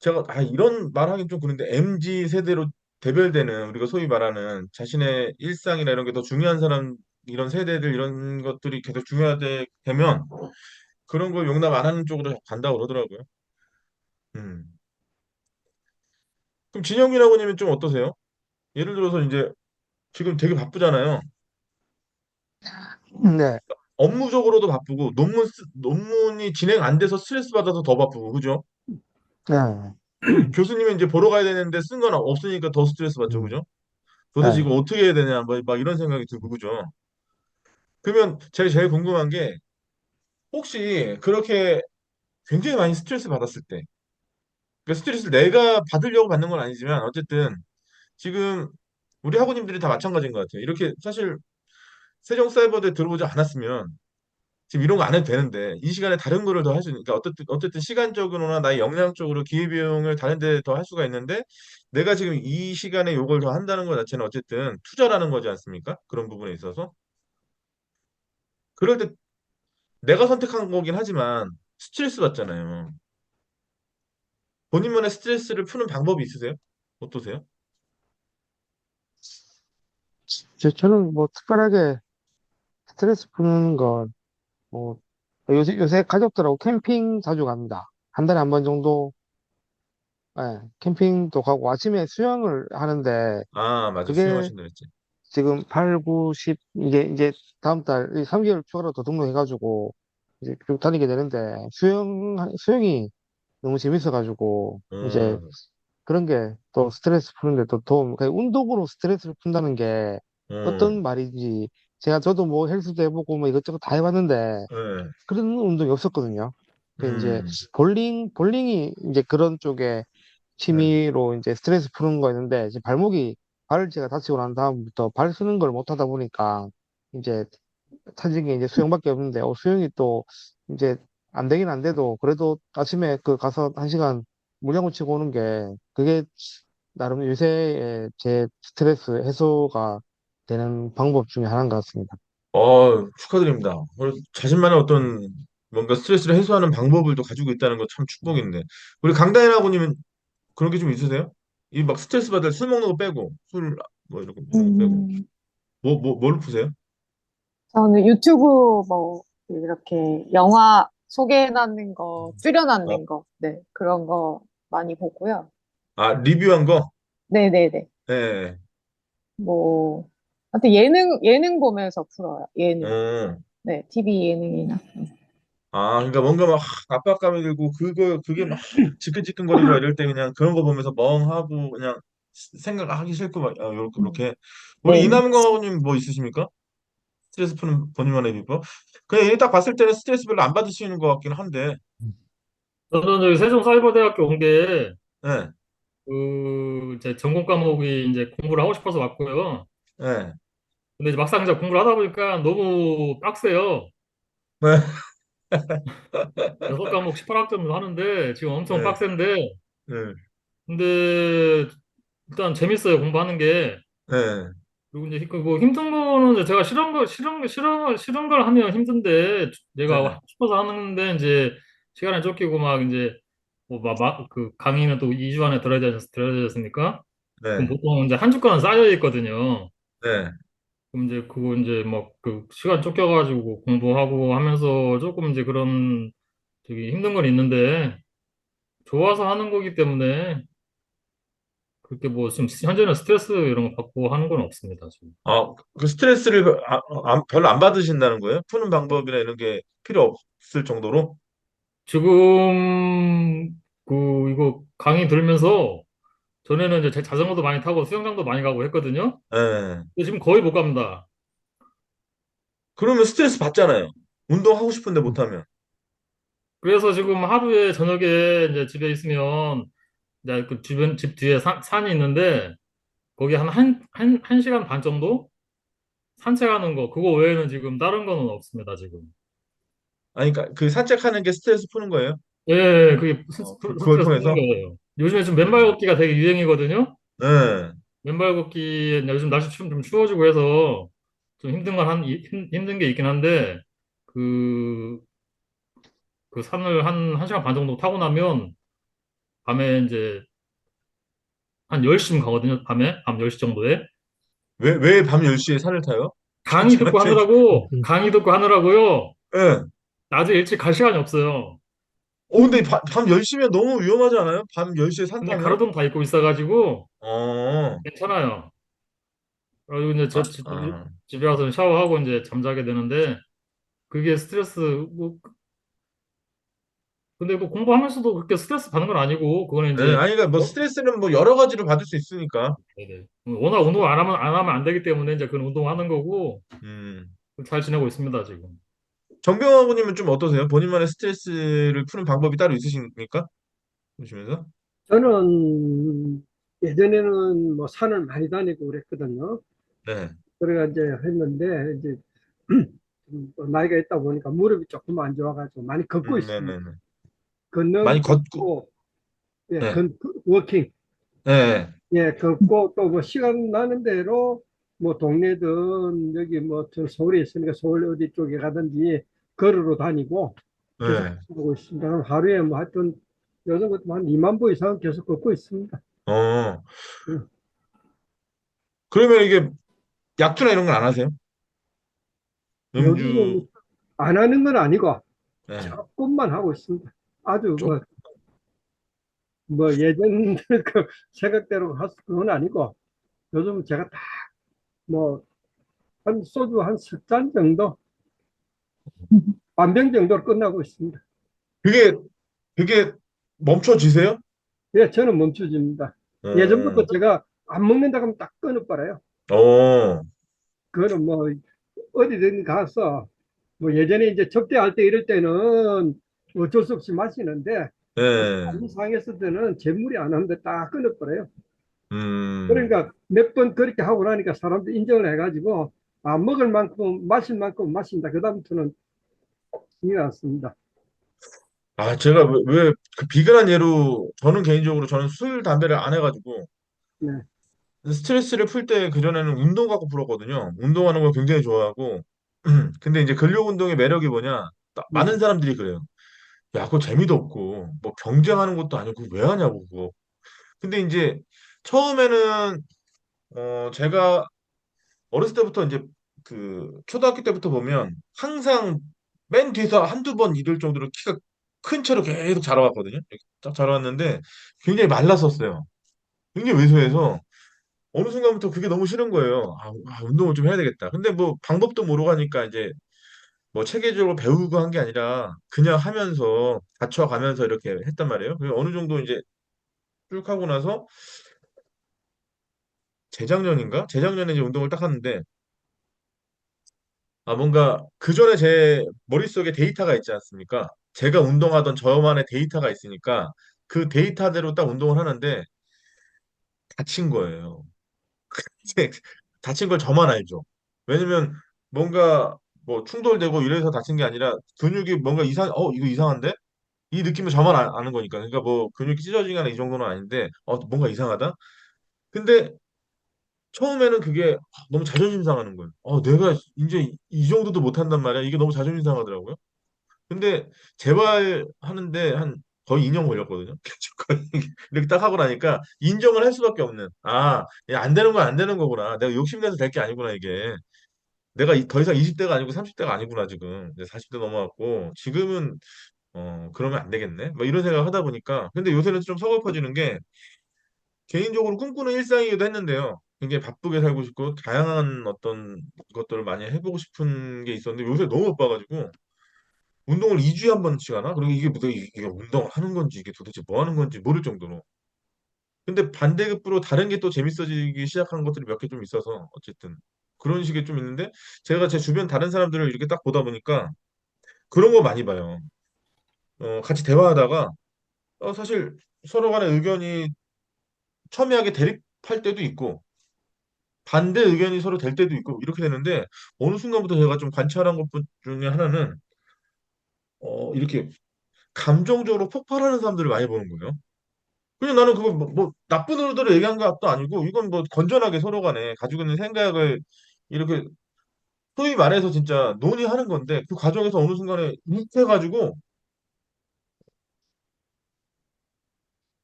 제가 이런 말하긴 좀 그런데 MZ 세대로 대별되는 우리가 소위 말하는 자신의 일상이나 이런 게 더 중요한 사람 이런 세대들 이런 것들이 계속 중요하게 되면 그런 걸 용납 안 하는 쪽으로 간다고 그러더라고요. 음. 그럼 진영이라고 님은 좀 어떠세요? 예를 들어서 이제 지금 되게 바쁘잖아요. 네, 업무적으로도 바쁘고 논문이 진행 안 돼서 스트레스 받아서 더 바쁘고 그죠? 네, 그리고 교수님이 이제 보러 가야 되는데 쓴 건 없으니까 더 스트레스 받죠, 음, 그죠? 도대체 네. 이거 어떻게 해야 되냐, 막 이런 생각이 들고 그죠? 그러면 제가 제일 궁금한 게 혹시 그렇게 굉장히 많이 스트레스 받았을 때, 그 스트레스를 내가 받으려고 받는 건 아니지만 어쨌든 지금 우리 학우님들이 다 마찬가지인 것 같아요. 이렇게 사실 세종사이버대에 들어오지 않았으면 지금 이런 거 안 해도 되는데 이 시간에 다른 거를 더 할 수 있으니까 어쨌든 시간적으로나 나의 역량적으로 기회비용을 다른 데 더 할 수가 있는데 내가 지금 이 시간에 요걸 더 한다는 것 자체는 어쨌든 투자라는 거지 않습니까? 그런 부분에 있어서 그럴 때 내가 선택한 거긴 하지만 스트레스 받잖아요. 본인만의 스트레스를 푸는 방법이 있으세요? 어떠세요? 저는 뭐 특별하게 스트레스 푸는 건, 뭐, 요새 가족들하고 캠핑 자주 갑니다. 한 달에 한 번 정도, 예, 캠핑도 가고 아침에 수영을 하는데, 아, 맞아. 그게 수영하신다 했지. 지금 8, 9, 10, 이제 다음 달 3개월 추가로 더 등록해가지고, 이제 쭉 다니게 되는데, 수영이 너무 재밌어가지고, 이제 음, 그런 게 또 스트레스 푸는데 또 그냥 운동으로 스트레스를 푼다는 게 음, 어떤 말인지, 저도 뭐 헬스도 해보고 뭐 이것저것 다 해봤는데, 예. 그런 운동이 없었거든요. 그 이제 음, 볼링이 이제 그런 쪽에 네. 취미로 이제 스트레스 푸는 거였는데 이제 발을 제가 다치고 난 다음부터 발 쓰는 걸 못 하다 보니까 이제 타진 게 이제 수영밖에 없는데 수영이 또 이제 안 되긴 안 돼도 그래도 아침에 그 가서 1시간 물장구 치고 오는 게 그게 나름 요새의 제 스트레스 해소가 되는 방법 중에 하나인 것 같습니다. 축하드립니다. 자신만의 어떤 뭔가 스트레스를 해소하는 방법을 또 가지고 있다는 거 참 축복인데. 우리 강다현아고님은 그런 게 좀 있으세요? 이 막 스트레스 받을 술 먹는 거 빼고, 술, 뭐 이런 거 빼고. 음, 뭘 푸세요? 저는 유튜브 뭐 이렇게 영화 소개해놨는 거, 아, 줄여놨는 거, 네, 그런 거 많이 보고요. 리뷰한 거? 네네네. 예. 뭐, 하여튼 예능 보면서 풀어요. 예능. 어. 네, TV 예능이나. 그러니까 뭔가 막 압박감이 들고 그게 막 지끈지끈거리고 막 이럴 때 그냥 그런 거 보면서 멍하고 그냥 생각하기 싫고 막 요렇게 음. 그렇게. 우리 네. 이남가님 뭐 있으십니까? 스트레스 푸는 본인만의 비법? 그냥 얘딱 봤을 때는 스트레스 별로 안 받으시는 것 같긴 한데. 저는 저기 세종사이버대학교 온 게, 예. 이제 전공 과목이 이제 공부를 하고 싶어서 왔고요. 예. 근데 이제 막상 이제 공부를 하다 보니까 너무 빡세요. 네. 6과목 18학점을 하는데 지금 엄청 예. 빡센데, 예. 근데 일단 재밌어요, 공부하는 게. 예. 그리고 이제 그뭐 힘든 거는 이제 제가 싫은 걸 하면 힘든데 내가 예. 하고 싶어서 하는데 이제 시간에 쫓기고 막 이제 그 강의는 또 2주 안에 들어야 되셨으니까 그럼 네. 보통 이제 한 주간 쌓여 있거든요. 네. 그럼 이제 그거 이제 막 그 시간 쫓겨가지고 공부하고 하면서 조금 이제 그런 되게 힘든 건 있는데 좋아서 하는 거기 때문에 그렇게 뭐 지금 현재는 스트레스 이런 거 받고 하는 건 없습니다, 지금. 그 스트레스를 별로 안 받으신다는 거예요? 푸는 방법이나 이런 게 필요 없을 정도로? 지금 이거 강의 들으면서 전에는 이제 제 자전거도 많이 타고 수영장도 많이 가고 했거든요. 예. 근데 지금 거의 못 갑니다. 그러면 스트레스 받잖아요. 운동하고 싶은데 못하면. 그래서 지금 하루에 저녁에 이제 집에 있으면 이제 그 주변 집 뒤에 산이 있는데 거기 한 시간 반 정도 산책하는 거 그거 외에는 지금 다른 거는 없습니다, 지금. 그러니까 그 산책하는 게 스트레스 푸는 거예요? 예, 예, 그게 그걸 스트레스 푸는 통해서? 거예요. 요즘에 좀 맨발 걷기가 되게 유행이거든요. 네. 맨발 걷기 요즘 날씨 좀 추워지고 해서 좀 힘든 게 있긴 한데 그, 그 산을 한 시간 반 정도 타고 나면 밤에 이제 한 10시쯤 가거든요. 밤 10시 정도에. 왜 밤 10시에 산을 타요? 저한테. 강의 듣고 하느라고요. 예. 낮에 일찍 갈 시간이 없어요. 근데 밤 10시면 너무 위험하지 않아요? 밤 10시에 산 근데 타면? 가로등 다 입고 있어가지고 어. 괜찮아요. 그리고 이제 아, 아. 집에 와서 샤워하고 이제 잠자게 되는데 그게 스트레스 뭐 근데 그 공부하면서도 그렇게 스트레스 받는 건 아니고 그거는 예, 이제 그러니까 뭐 어? 스트레스는 뭐 여러 가지로 받을 수 있으니까. 네네. 워낙 운동 안 하면 안 되기 때문에 이제 그런 운동하는 거고 음. 잘 지내고 있습니다, 지금. 정병호님은 좀 어떠세요? 본인만의 스트레스를 푸는 방법이 따로 있으십니까? 보시면서? 저는 예전에는 뭐 산을 많이 다니고 그랬거든요. 네. 그래가 이제 했는데 이제 좀또 나이가 있다 보니까 무릎이 조금 안 좋아가지고 많이 걷고 있습니다. 네네네. 많이 걷는 걷고, 걷고 예, 네. 워킹 네. 예, 걷고 또 뭐 시간 나는 대로 뭐 동네든 여기 뭐 저 서울에 있으니까 서울 어디 쪽에 가든지 걸으러 다니고 계속 네. 하고 있습니다. 하루에 뭐 하여튼 요즘 같은 한 2만 보 이상 계속 걷고 있습니다. 어, 음. 그러면 이게 약주나 이런 건 안 하세요? 음주, 요즘은 안 하는 건 아니고 네. 조금만 하고 있습니다. 아주 쪽, 뭐 예전 그 생각대로 할 그건 아니고 요즘 제가 딱 뭐 한 소주 한 10잔 정도 반병 정도로 끝나고 있습니다. 그게, 그게 멈춰지세요? 예, 저는 멈춰집니다. 예전부터 어, 제가 안 먹는다고 하면 딱 끊어버려요. 어, 그거는 뭐 어디든 가서 뭐 예전에 이제 접대할 때 이럴 때는 어쩔 수 없이 마시는데 예. 많이 상했을 때는 재물이 안 하는데 딱 끊어버려요. 음. 그러니까 몇 번 그렇게 하고 나니까 사람들 인정을 해가지고 아 먹을 만큼 마실 만큼 마신다. 그다음부터는 이해 왔습니다. 아, 제가 그 비근한 예로 저는 개인적으로 저는 술, 담배를 안 해가지고 네, 스트레스를 풀 때 그전에는 운동 갖고 풀었거든요. 운동하는 걸 굉장히 좋아하고. 근데 이제 근력 운동의 매력이 뭐냐? 많은 네, 사람들이 그래요. 야, 그거 재미도 없고 뭐 경쟁하는 것도 아니고 그거 왜 하냐고 그거. 근데 이제 처음에는 제가 어렸을 때부터 이제 그 초등학교 때부터 보면 항상 맨 뒤에서 한두 번 이룰 정도로 키가 큰 채로 계속 자라왔거든요. 이렇게 딱 자라왔는데 굉장히 말랐었어요. 굉장히 왜소해서 어느 순간부터 그게 너무 싫은 거예요. 운동을 좀 해야 되겠다. 근데 뭐 방법도 모르고 하니까 이제 뭐 체계적으로 배우고 한 게 아니라 그냥 하면서 다쳐가면서 이렇게 했단 말이에요. 그래서 어느 정도 이제 쭉 하고 나서 재작년인가? 재작년에 이제 운동을 딱 하는데 뭔가 그 전에 제 머릿속에 데이터가 있지 않습니까? 제가 운동하던 저만의 데이터가 있으니까 그 데이터대로 딱 운동을 하는데 다친 거예요. 이제 다친 걸 저만 알죠. 왜냐면 뭔가 뭐 충돌되고 이래서 다친 게 아니라 근육이 뭔가 이거 이상한데? 이 느낌을 저만 아는 거니까. 그러니까 뭐 근육이 찢어지거나 이 정도는 아닌데, 뭔가 이상하다? 근데 처음에는 그게 너무 자존심 상하는 거예요. 내가 이제 이 정도도 못한단 말이야. 이게 너무 자존심 상하더라고요. 근데 재활하는데 한 거의 2년 걸렸거든요. 거의 이렇게 딱 하고 나니까 인정을 할 수밖에 없는. 야, 안 되는 건 안 되는 거구나. 내가 욕심내서 될 게 아니구나, 이게. 내가 더 이상 20대가 아니고 30대가 아니구나, 지금. 이제 40대 넘어갔고, 지금은, 그러면 안 되겠네? 뭐 이런 생각 하다 보니까. 근데 요새는 좀 서글퍼지는 게, 개인적으로 꿈꾸는 일상이기도 했는데요. 굉장히 바쁘게 살고 싶고, 다양한 어떤 것들을 많이 해보고 싶은 게 있었는데, 요새 너무 바빠가지고, 운동을 2주에 한 번씩 하나? 그리고 이게 운동을 하는 건지, 이게 도대체 뭐 하는 건지 모를 정도로. 근데 반대급부로 다른 게 또 재밌어지기 시작한 것들이 몇 개 좀 있어서, 어쨌든. 그런 식의 좀 있는데, 제가 제 주변 다른 사람들을 이렇게 딱 보다 보니까, 그런 거 많이 봐요. 같이 대화하다가, 사실 서로 간의 의견이 첨예하게 대립할 때도 있고, 반대 의견이 서로 될 때도 있고, 이렇게 되는데, 어느 순간부터 제가 좀 관찰한 것 중에 하나는, 이렇게 감정적으로 폭발하는 사람들을 많이 보는 거예요. 그냥 나는 그거 뭐 나쁜 의도로 얘기한 것도 아니고, 이건 뭐 건전하게 서로 간에 가지고 있는 생각을 이렇게 소위 말해서 진짜 논의하는 건데, 그 과정에서 어느 순간에 욱해가지고,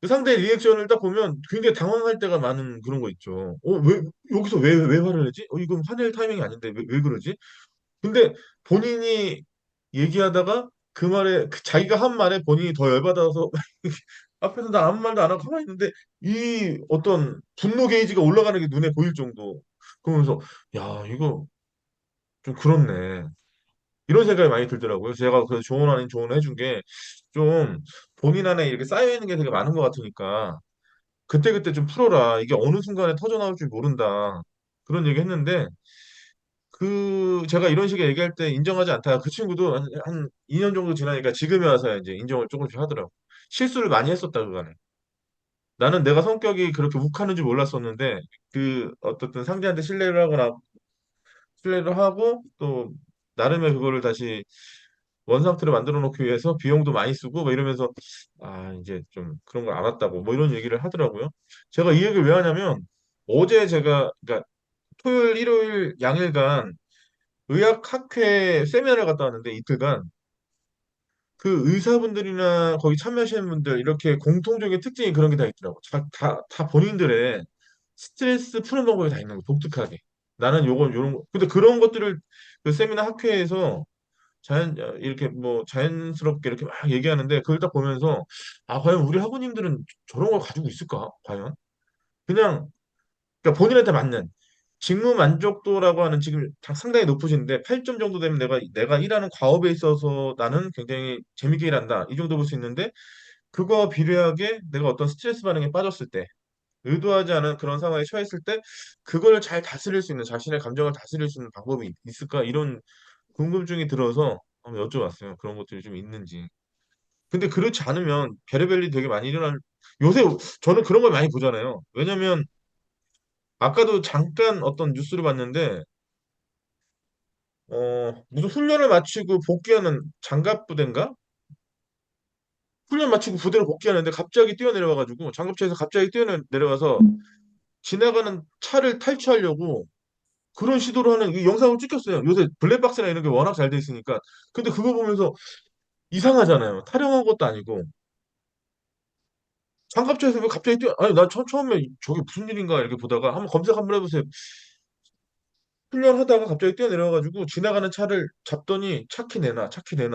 그 상대의 리액션을 딱 보면 굉장히 당황할 때가 많은 그런 거 있죠. 여기서 왜 화를 내지? 이건 화낼 타이밍이 아닌데 왜 그러지? 근데 본인이 얘기하다가 자기가 한 말에 본인이 더 열받아서 앞에서 나 아무 말도 안 하고 가만히 있는데 이 어떤 분노 게이지가 올라가는 게 눈에 보일 정도. 그러면서 야, 이거 좀 그렇네. 이런 생각이 많이 들더라고요. 제가 그 조언 아닌 조언을 해준 게 좀 본인 안에 이렇게 쌓여 있는 게 되게 많은 것 같으니까 그때그때 좀 풀어라. 이게 어느 순간에 터져 나올 줄 모른다. 그런 얘기 했는데 제가 이런 식의 얘기할 때 인정하지 않다. 그 친구도 한 2년 정도 지나니까 지금에 와서 이제 인정을 조금씩 하더라고. 실수를 많이 했었다, 그간에. 나는 내가 성격이 그렇게 욱하는 줄 몰랐었는데, 어떻든 상대한테 신뢰를 하고, 또, 나름의 그거를 다시 원상태로 만들어 놓기 위해서 비용도 많이 쓰고, 뭐 이러면서, 이제 좀 그런 걸 알았다고, 뭐 이런 얘기를 하더라고요. 제가 이 얘기를 왜 하냐면, 어제 그러니까 토요일, 일요일 양일간 의학학회 세미나를 갔다 왔는데 이틀간 그 의사분들이나 거기 참여하시는 분들 이렇게 공통적인 특징이 그런 게 다 있더라고. 다 본인들의 스트레스 푸는 방법이 다 있는 거 독특하게. 나는 요런 거. 근데 그런 것들을 그 세미나 학회에서 이렇게 뭐 자연스럽게 이렇게 막 얘기하는데 그걸 딱 보면서 과연 우리 학우님들은 저런 걸 가지고 있을까? 과연? 그냥 그러니까 본인한테 맞는 직무 만족도라고 하는 지금 상당히 높으신데 8점 정도 되면 내가 일하는 과업에 있어서 나는 굉장히 재밌게 일한다. 이 정도 볼 수 있는데 그거와 비례하게 내가 어떤 스트레스 반응에 빠졌을 때 의도하지 않은 그런 상황에 처했을 때 그걸 잘 다스릴 수 있는 자신의 감정을 다스릴 수 있는 방법이 있을까? 이런 궁금증이 들어서 한번 여쭤봤어요. 그런 것들이 좀 있는지. 근데 그렇지 않으면 별의별 일이 되게 많이 일어날, 요새 저는 그런 걸 많이 보잖아요. 왜냐면 아까도 잠깐 어떤 뉴스를 봤는데, 무슨 훈련을 마치고 복귀하는 장갑부대인가? 훈련 마치고 부대로 복귀하는데 갑자기 뛰어내려와가지고 장갑차에서 갑자기 뛰어내려와서 지나가는 차를 탈취하려고 그런 시도를 하는 이 영상을 찍혔어요. 요새 블랙박스나 이런 게 워낙 잘 돼 있으니까. 근데 그거 보면서 이상하잖아요. 타령한 것도 아니고. 장갑차에서 왜 갑자기 아니, 나 처음에 저게 무슨 일인가 이렇게 보다가 한번 검색 한번 해보세요. 훈련하다가 갑자기 뛰어내려가지고 지나가는 차를 잡더니 차키 내놔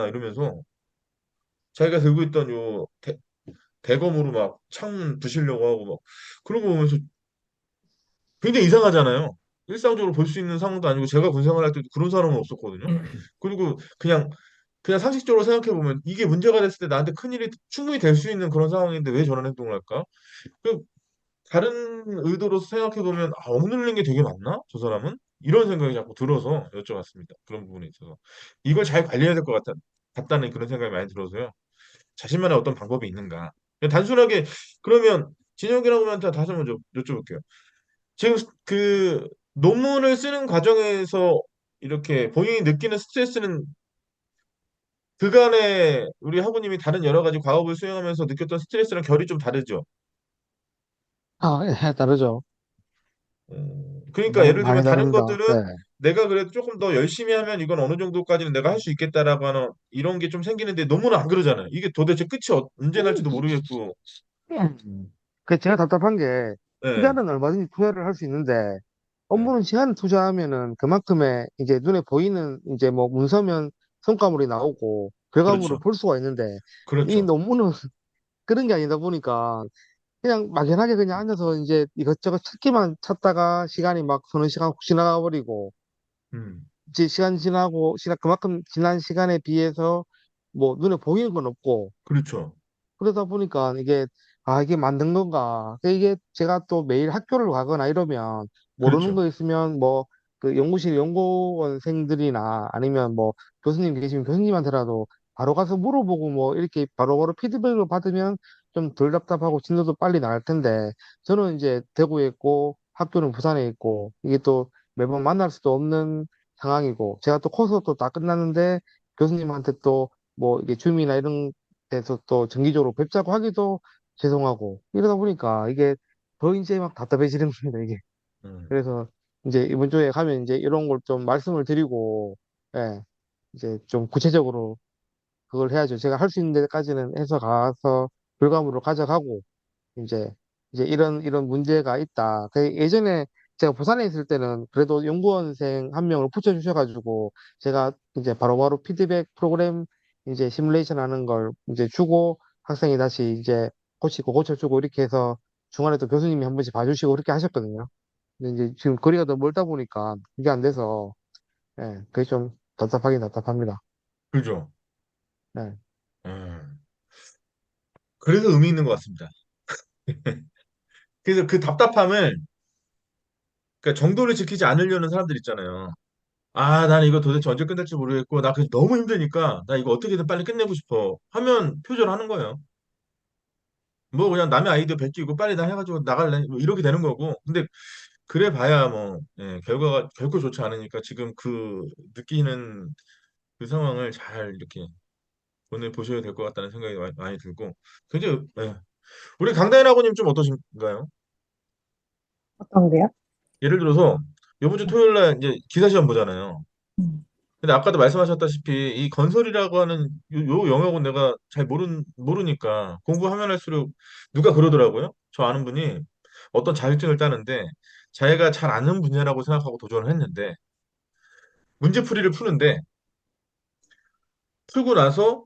이러면서 자기가 들고 있던 요 대검으로 막 창문 부시려고 하고 막 그런 거 보면서 굉장히 이상하잖아요. 일상적으로 볼 수 있는 상황도 아니고 제가 군 생활할 때도 그런 사람은 없었거든요. 그리고 그냥 상식적으로 생각해 보면 이게 문제가 됐을 때 나한테 큰일이 충분히 될 수 있는 그런 상황인데 왜 저런 행동을 할까? 그 다른 의도로서 생각해 보면 억누르는 게 되게 맞나? 저 사람은? 이런 생각이 자꾸 들어서 여쭤봤습니다. 그런 부분에 있어서 이걸 잘 관리해야 될 것 같다는 그런 생각이 많이 들어서요. 자신만의 어떤 방법이 있는가? 그냥 단순하게 그러면 진혁이라고 한테 다시 한번 여쭤볼게요. 지금 그 논문을 쓰는 과정에서 이렇게 본인이 느끼는 스트레스는 그간에 우리 학우님이 다른 여러 가지 과업을 수행하면서 느꼈던 스트레스랑 결이 좀 다르죠. 아, 예, 다르죠. 그러니까 많이, 예를 들면 많이 다른 다릅니다. 네. 것들은 내가 그래도 조금 더 열심히 하면 이건 어느 정도까지는 내가 할 수 있겠다라고 하는 이런 게 좀 생기는데 논문은 안 그러잖아요. 이게 도대체 끝이 언제 날지도 모르겠고. 제가 답답한 게 예, 시간은 얼마든지 투자를 할 수 있는데 예, 업무는 시간을 투자하면은 그만큼의 이제 눈에 보이는 이제 뭐 문서면 성과물이 나오고 결과물을 그렇죠. 볼 수가 있는데 이 그렇죠. 논문은 그런 게 아니다 보니까 그냥 막연하게 그냥 앉아서 이제 이것저것 찾기만 찾다가 시간이 막 서너 시간 훅 지나가 버리고 음, 이제 시간 지나고 시간 그만큼 지난 시간에 비해서 뭐 눈에 보이는 건 없고 그렇죠. 그러다 보니까 이게 아 이게 맞는 건가 이게 제가 또 매일 학교를 가거나 이러면 모르는 그렇죠. 거 있으면 뭐 그 연구실 연구원생들이나 아니면 뭐 교수님 계시면 교수님한테라도 바로 가서 물어보고 뭐 이렇게 바로바로 피드백을 받으면 좀 덜 답답하고 진도도 빨리 나갈 텐데 저는 이제 대구에 있고 학교는 부산에 있고 이게 또 매번 만날 수도 없는 상황이고 제가 또 코스도 다 끝났는데 교수님한테 또 뭐 이게 줌이나 이런 데서 또 정기적으로 뵙자고 하기도 죄송하고 이러다 보니까 이게 더 이제 막 답답해지는 겁니다 이게. 음, 그래서 이제 이번 주에 가면 이제 이런 걸 좀 말씀을 드리고 예 이제 좀 구체적으로 그걸 해야죠. 제가 할 수 있는 데까지는 해서 가서 결과물을 가져가고 이제 이런 문제가 있다. 예전에 제가 부산에 있을 때는 그래도 연구원생 한 명을 붙여주셔가지고 제가 이제 바로바로 피드백 프로그램 이제 시뮬레이션 하는 걸 이제 주고 학생이 다시 이제 고치고 고쳐주고 이렇게 해서 중간에 또 교수님이 한 번씩 봐주시고 그렇게 하셨거든요. 근데 이제 지금 거리가 더 멀다 보니까 그게 안 돼서 예, 그게 좀 답답하긴 답답합니다. 그죠. 예. 음, 그래서 의미 있는 것 같습니다. 그래서 그 답답함을, 그러니까 정도를 지키지 않으려는 사람들 있잖아요. 아, 난 이거 도대체 언제 끝날지 모르겠고, 나 그래서 너무 힘드니까, 나 이거 어떻게든 빨리 끝내고 싶어. 하면 표절하는 거예요. 뭐 그냥 남의 아이디어 베끼고 빨리 나 해가지고 나갈래. 뭐 이렇게 되는 거고. 근데 그래 봐야 뭐, 예, 결과가 결코 좋지 않으니까 지금 그 느끼는 그 상황을 잘 이렇게 오늘 보셔야 될 것 같다는 생각이 많이 들고. 굉장히, 예. 우리 강다인 아버님 좀 어떠신가요? 어떤데요? 예를 들어서 이번 주 토요일 날 이제 기사 시험 보잖아요. 음. 근데 아까도 말씀하셨다시피 이 건설이라고 하는 요 영역은 내가 잘 모르니까 공부하면 할수록 누가 그러더라고요. 저 아는 분이 어떤 자격증을 따는데 자기가 잘 아는 분야라고 생각하고 도전을 했는데 문제풀이를 푸는데 풀고 나서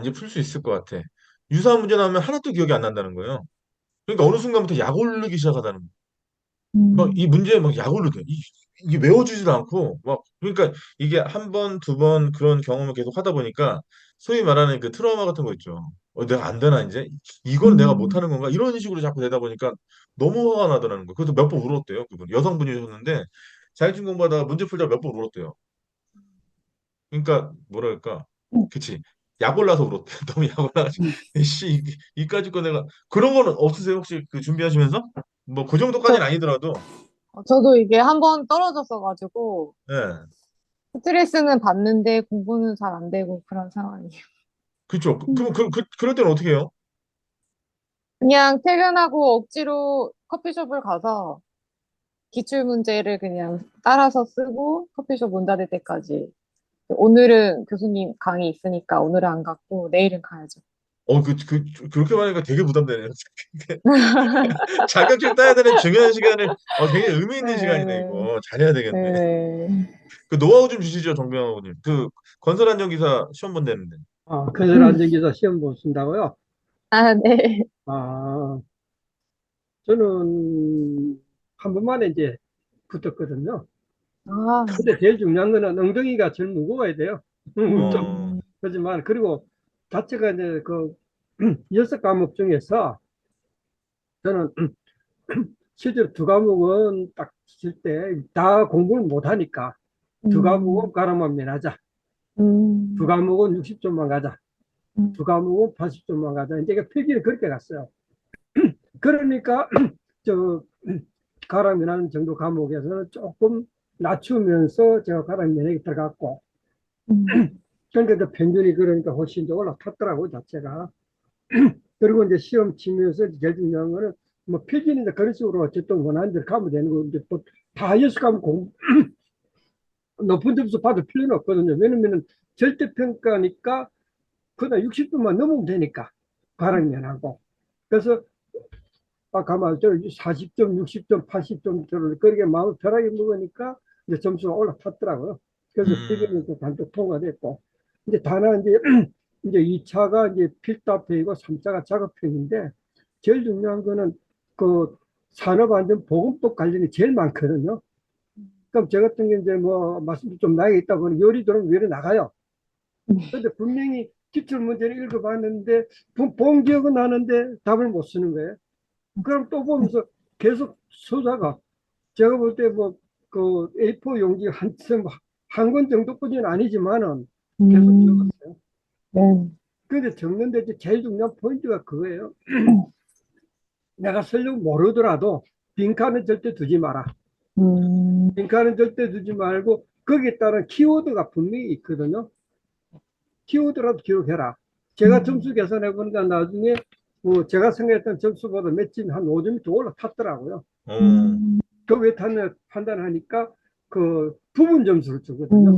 이제 풀 수 있을 것 같아. 유사한 문제 나오면 하나도 기억이 안 난다는 거예요. 그러니까 어느 순간부터 약 오르기 시작하다는 거예요. 막 이 음. 문제에 막 약 오르게 이게 외워지지도 않고 막 그러니까 이게 한 번, 두 번 그런 경험을 계속 하다 보니까 소위 말하는 그 트라우마 같은 거 있죠. 내가 안 되나 이제 이건 내가 음. 못하는 건가 이런 식으로 자꾸 되다 보니까 너무 화가 나더라는 거예요. 그래서 몇 번 울었대요. 그분 여성분이셨는데 자격증 공부하다가 문제 풀다가 몇 번 울었대요. 그러니까 뭐랄까, 그치? 약 올라서 그렇대. 너무 약 올라가지고 음. 씨 이까짓 거 내가 그런 거는 없으세요? 혹시 그 준비하시면서? 뭐 그 정도까지는 저, 아니더라도 저도 이게 한번 떨어졌어가지고 예. 스트레스는 받는데 공부는 잘 안 되고 그런 상황이에요. 그렇죠. 음. 그럴 때는 어떻게 해요? 그냥 퇴근하고 억지로 커피숍을 가서 기출 문제를 그냥 따라서 쓰고 커피숍 문 닫을 때까지. 오늘은 교수님 강의 있으니까 오늘은 안 갔고 내일은 가야죠. 그렇게 말하니까 되게 부담되네요. 자격증 따야 되는 중요한 시간을 굉장히 의미 있는 시간이네 네, 이거. 잘해야 되겠네. 네. 그 노하우 좀 주시죠, 정병호님. 그 건설 안전기사 시험 본다는데. 건설 안전기사 시험 보신다고요? 아, 네. 아, 저는 한 번만에 이제 붙었거든요. 아, 근데 제일 중요한 거는 엉덩이가 제일 무거워야 돼요. 좀, 어, 음, 하지만, 그리고 자체가 이제 그, 여섯 과목 중에서 저는 실제로 두 과목은 딱 칠 때 다 공부를 못 하니까 두 과목은 음, 가라만 면하자. 두 음, 과목은 60점만 가자. 두 음, 과목은 80점만 가자. 이제 필기를 그렇게 갔어요. 그러니까 저 가락면하는 정도 과목에서는 조금 낮추면서 제가 가락면에 들어갔고 음, 그러니까 이제 평균이 그러니까 훨씬 더 올라탔더라고 자체가. 그리고 이제 시험 치면서 제일 중요한 거는 뭐 필기는 이제 그런 식으로 어쨌든 원하는 대로 가면 되는 거 이제 또다 여섯 과목 높은 점수 받을 필요는 없거든요. 왜냐면은 절대평가니까 그다 60점만 넘으면 되니까 가락면하고. 그래서 아까 말했죠. 40점, 60점, 80점을 그렇게 마음을 편하게 먹으니까 이제 점수가 올라탔더라고요. 그래서 필기는 또 단독 통과됐고. 이제 다만 이제 이제 2차가 이제 필답형이고 3차가 작업형인데 제일 중요한 거는 그 산업안전보건법 관련이 제일 많거든요. 그럼 저 같은 경우 이제 뭐 말씀도 좀 나이가 있다 보니 요리 들어오면 요리 나가요. 근데 분명히 기출 문제를 읽어봤는데 본 기억은 나는데 답을 못 쓰는 거예요. 그럼 또 보면서 계속 서다가 제가 볼 때 뭐 그 A4 용지 한 권 정도까지는 아니지만은 계속 음, 적었어요. 네. 근데 적는데 이제 제일 중요한 포인트가 그거예요. 내가 설령 모르더라도 빈칸은 절대 두지 마라. 음, 빈칸은 절대 두지 말고 거기에 따른 키워드가 분명히 있거든요. 키워드라도 기록해라. 제가 점수 계산해 보니까 나중에 뭐 제가 생각했던 점수보다 몇 점, 한 5점이 더 올라탔더라고요. 어, 그 왜 판단하니까 그 부분 점수를 주거든요.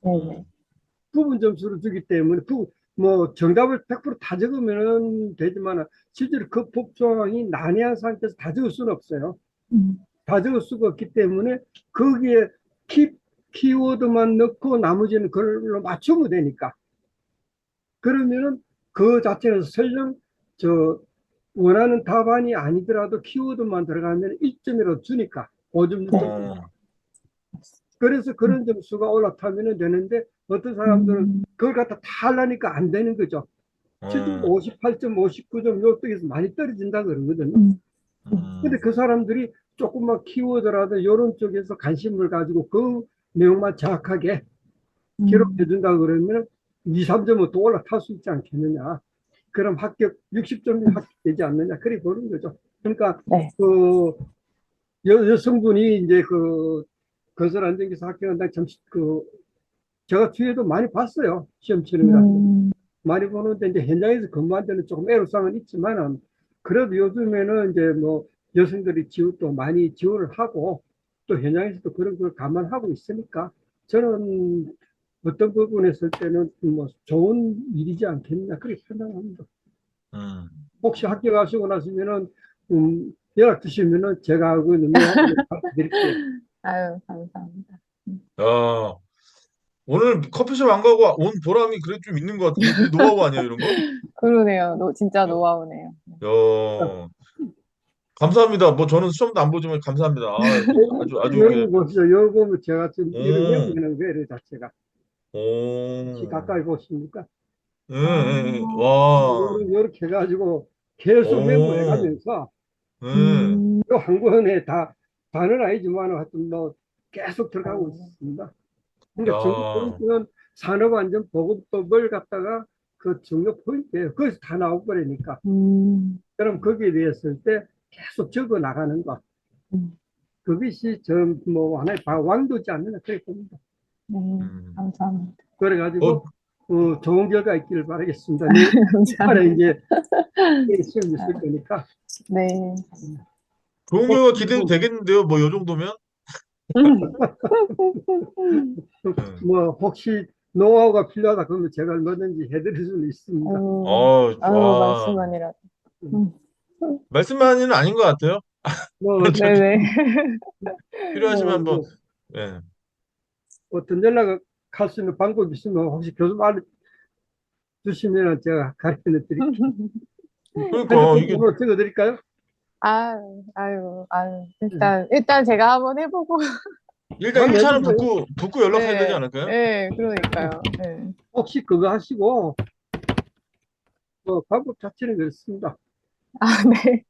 네네. 부분 점수를 주기 때문에 뭐 정답을 100%다 적으면 되지만 실제로 그 법조항이 난해한 상태에서 다 적을 수는 없어요. 음, 다 적을 수가 없기 때문에 거기에 키워드만 넣고 나머지는 그걸로 맞추면 되니까. 그러면은 그 자체는 설령 저 원하는 답안이 아니더라도 키워드만 들어가면 1점이라도 주니까 5점, 6점 어, 주니까. 그래서 그런 점수가 올라타면 되는데 어떤 사람들은 음, 그걸 갖다 다 하려니까 안 되는 거죠. 실제로 어, 58점, 59점 요쪽에서 많이 떨어진다 그러거든요. 음, 근데 음, 그 사람들이 조금만 키워드라도 이런 쪽에서 관심을 가지고 그 내용만 정확하게 기록해 음, 준다 그러면 2, 3점은 또 올라탈 수 있지 않겠느냐. 그럼 합격 60점이 합격되지 않느냐. 그래 보는 거죠. 그러니까 네. 그 여성분이 이제 그 건설 안전기사 합격한다 그 제가 뒤에도 많이 봤어요. 시험 치는 것. 음, 많이 보는데 이제 현장에서 근무할 때는 조금 애로사항은 있지만은 그래도 요즘에는 이제 뭐 여성들이 또 많이 지원을 하고 또 현장에서도 그런 걸 감안하고 있으니까 저는 어떤 부분에 있을 때는 뭐 좋은 일이지 않겠냐 그렇게 판단합니다. 음. 혹시 합격하시고 나시면은 연락 주시면은 제가 그 노하우를 드릴게요. 아유, 감사합니다. 야, 오늘 커피숍 안 가고 온 보람이 그래도 좀 있는 것 같은데 이게 노하우 아니야 이런 거? 그러네요. 진짜 노하우네요. 야, 감사합니다. 뭐 저는 시험도 안 보지만 감사합니다. 아주 여기 보시죠. 여기 보면 제가 지금 이런 오, 내용이는 거예요, 자체가. 혹시 오, 가까이 보십니까? 예, 아, 예, 예. 와, 이렇게 해가지고 계속 메모해 오, 가면서 예, 한 권에 다는 아니지만 하여튼 뭐 계속 들어가고 있습니다. 그러니까 야, 정부는 산업안전보건법을 갖다가 그 중요 포인트예요. 거기서 다 나와버리니까. 그럼 음. 거기에 대해서 때 계속 적어 나가는 것. 음. 그것이 뭐 하나의 왕도지 않느냐 그렇게 봅니다. 네, 음. 감사합니다. 어, 그래가지고 좋은 결과 있기를 바라겠습니다. 내일 감사합니다. 이제 시험 있을 거니까. 네. 좋은 결과 기대도 되겠는데요. 뭐 요 정도면. 네. 뭐 혹시 노하우가 필요하다 그러면 제가 얼마든지 해드릴 수는 있습니다. 아유, 와. 말씀만이라도. 음. 말씀만은 아닌 것 같아요. 뭐, 저기 네네. 필요하시면 뭐, 한번. 뭐 예. 어떤 연락을 할 수 있는 방법이 있으면 혹시 교수 알려주시면 제가 가르쳐 드릴게요. 그러니까 핸드폰 이게 번호 적어 드릴까요? 아유, 일단 제가 한번 해보고. 일단 한번 1차는 해보세요. 붙고 연락해야 되지 네, 않을까요? 네, 그러니까요. 네. 혹시 그거 하시고 뭐 방법 자체는 그렇습니다. 네.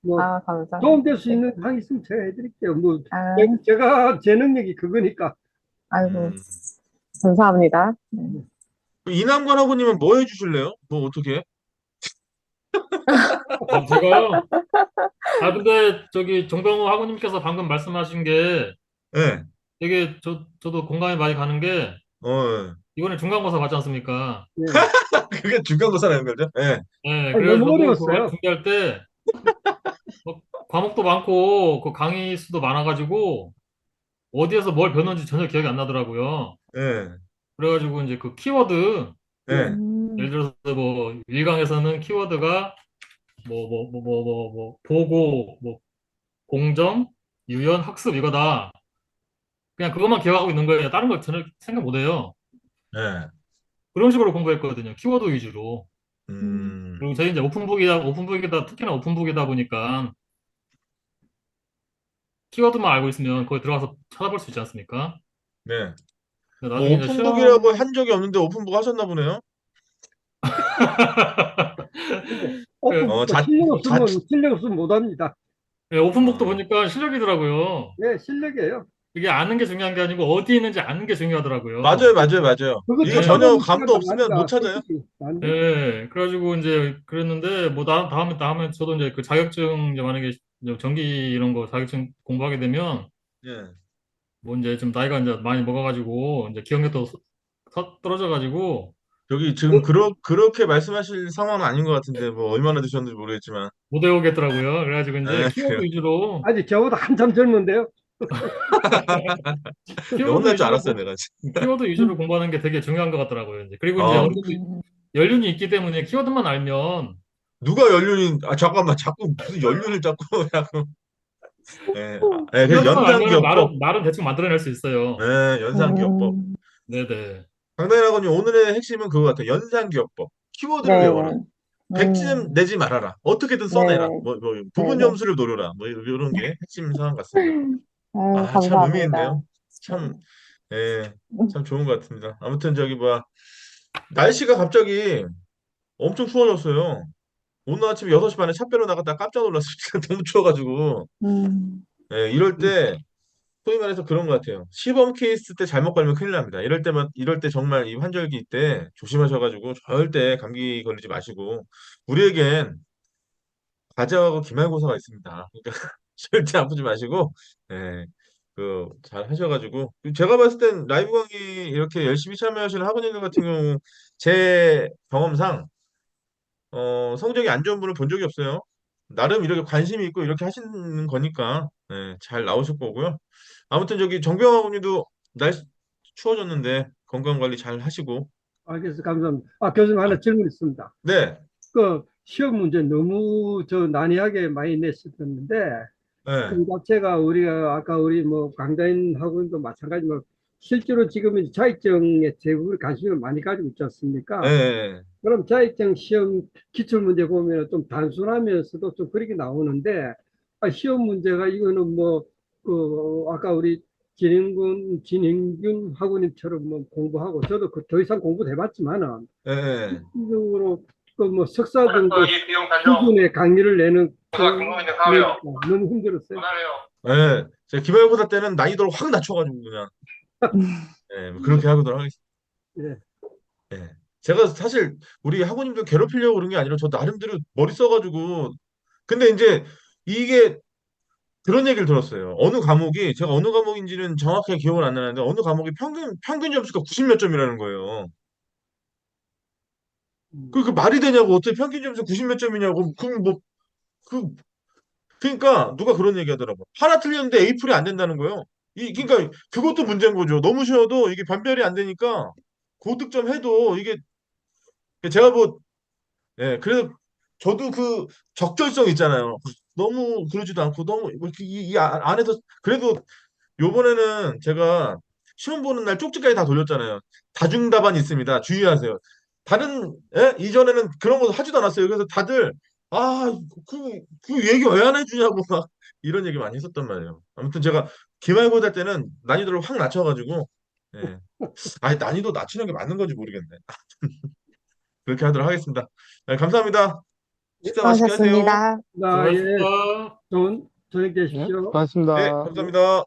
뭐 감사합니다. 도움될 수 네. 있는 거 있으면 제가 해드릴게요. 뭐 아, 제가 제 능력이 그거니까. 아이고, 음. 감사합니다. 네. 이남관 학우님은 뭐 해주실래요? 뭐 어떻게? 제가요. 근데 저기 정병호 학우님께서 방금 말씀하신 게 예. 되게 저도 공감이 많이 가는 게 어. 이번에 중간고사 봤지 않습니까? 예. 그게 중간고사라는 거죠? 예. 네, 아니, 그래서 너무 저도 그걸 어려웠어요. 준비할 때 과목도 많고 그 강의 수도 많아가지고 어디에서 뭘 배웠는지 전혀 기억이 안 나더라고요. 예. 그래가지고 이제 그 키워드 예. 예. 예를 음, 들어서 뭐 1강에서는 키워드가 보고 공정 유연 학습 이거다. 그냥 그것만 기억하고 있는 거예요. 다른 걸 전혀 생각 못 해요. 예. 그런 식으로 공부했거든요. 키워드 위주로. 음, 그리고 저희 이제 오픈북이다, 특히나 오픈북이다 보니까 키워드만 알고 있으면 거기 들어가서 찾아볼 수 있지 않습니까? 네. 근데 뭐 나중에 이제 오픈북이라고 시험, 한 적이 없는데 오픈북 하셨나 보네요. 근데 그, 어, 오픈부터 자, 자, 실력 없으면 못합니다. 예, 오픈북도 어. 보니까 실력이더라고요. 예, 실력이에요. 이게 아는 게 중요한 게 아니고 어디 있는지 아는 게 중요하더라고요. 맞아요, 맞아요, 맞아요. 그거 이게 예, 전혀 찾아보는 시간 감도 없으면 못 나가니까 찾아요. 솔직히 안 돼. 예, 그래가지고 이제 그랬는데 뭐 다음에 저도 이제 그 자격증 이제 만약에 이제 전기 이런 거 자격증 공부하게 되면 예. 뭐 이제 좀 나이가 이제 많이 먹어가지고 이제 기억력도 떨어져가지고 저기 지금 그렇게 말씀하실 상황은 아닌 것 같은데 뭐 얼마나 드셨는지 모르겠지만. 못 외우겠더라고요. 그래가지고 이제 예, 키워드 그래요. 위주로 아직 저보다 한참 젊은데요. 키워드 혼날 줄 위주로 알았어요, 내가. 진짜. 키워드 위주로 공부하는 게 되게 중요한 것 같더라고요. 이제 그리고 이제 아, 어느 정도 연륜이 있기 때문에 키워드만 알면 누가 연륜이, 잠깐만, 자꾸 무슨 연륜을 자꾸, 자꾸. 예. 예, 그래서 키워드만 알면 연상기억법. 말은 대충 만들어낼 수 있어요. 예, 연상기억법. 음, 네네. 강단이라고님 오늘의 핵심은 그거 같아요. 연상기억법. 키워드를 외워라. 네네. 100점 내지 말아라. 어떻게든 써내라. 네네. 뭐 부분 네네. 점수를 노려라. 뭐 이런 게 핵심 사항 같습니다. 참 의미 감사합니다. 있네요. 참, 예, 참 좋은 것 같습니다. 아무튼 저기 뭐야, 날씨가 갑자기 엄청 추워졌어요. 오늘 아침 6시 반에 차 빼러 나갔다 깜짝 놀랐어요. 진짜 너무 추워가지고. 음, 예, 이럴 때 소위 말해서 그런 것 같아요. 시범 케이스 때 잘못 걸리면 큰일 납니다. 이럴 때 정말 이 환절기 때 조심하셔가지고 절대 감기 걸리지 마시고 우리에겐 과제하고 기말고사가 있습니다. 그러니까 절대 아프지 마시고 예, 잘 하셔가지고 제가 봤을 땐 라이브 강의 이렇게 열심히 참여하시는 학원님들 같은 경우 제 경험상 성적이 안 좋은 분을 본 적이 없어요. 나름 이렇게 관심이 있고 이렇게 하시는 거니까 잘 나오실 거고요. 아무튼 저기 정병학원님도 날씨 추워졌는데 건강 관리 잘 하시고. 알겠습니다. 감사합니다. 교수님 아, 하나 질문 있습니다. 네, 그 시험 문제 너무 난이하게 많이 냈었는데 네, 그 자체가 우리가 아까 우리 뭐 강다인 학원도 마찬가지지만 실제로 지금 이제 자격증에 대부분 관심을 많이 가지고 있지 않습니까? 네, 그럼 자격증 시험 기출 문제 보면 좀 단순하면서도 좀 그렇게 나오는데 시험 문제가 이거는 뭐 아까 우리 진행균 학우님처럼 뭐 공부하고 저도 그 더 이상 공부도 해봤지만은 네. 실질적으로 그 뭐 석사 정도 수준의 강의를 내는 너무 힘들었어요. 네. 제가 기말고사 때는 난이도를 확 낮춰가지고 그냥 뭐 그렇게 하도록 하겠습니다. 예. 네. 제가 사실 우리 학우님도 괴롭히려고 그런 게 아니라 저 나름대로 머리 써가지고 근데 이제 이게 그런 얘기를 들었어요. 어느 과목이 제가 어느 과목인지는 정확하게 기억은 안 나는데 어느 과목이 평균 점수가 90 몇 점이라는 거예요. 그 말이 되냐고 어떻게 평균 점수 90 몇 점이냐고 그럼 그 그러니까 누가 그런 얘기 하더라고. 하나 틀렸는데 에이플이 안 된다는 거예요. 그러니까 그것도 문제인 거죠. 너무 쉬워도 이게 변별이 안 되니까 고득점 해도 이게 제가 뭐 예, 그래서 저도 그 적절성 있잖아요. 너무 그러지도 않고 너무 뭐 이렇게 안에서 그래도 요번에는 제가 시험 보는 날 쪽지까지 다 돌렸잖아요. 다중답안이 있습니다. 주의하세요. 다른 이전에는 그런 거 하지도 않았어요. 그래서 다들 그 얘기 왜 안 해주냐고 막 이런 얘기 많이 했었단 말이에요. 아무튼 제가 기말고사 때는 난이도를 확 낮춰가지고 예. 아니 난이도 낮추는 게 맞는 건지 모르겠네. 그렇게 하도록 하겠습니다. 네, 감사합니다. 식사 맛있게 하세요. 수고하셨습니다. 예, 수고하셨습니다. 좋은 저녁 네, 되십시오. 네, 고맙습니다. 감사합니다.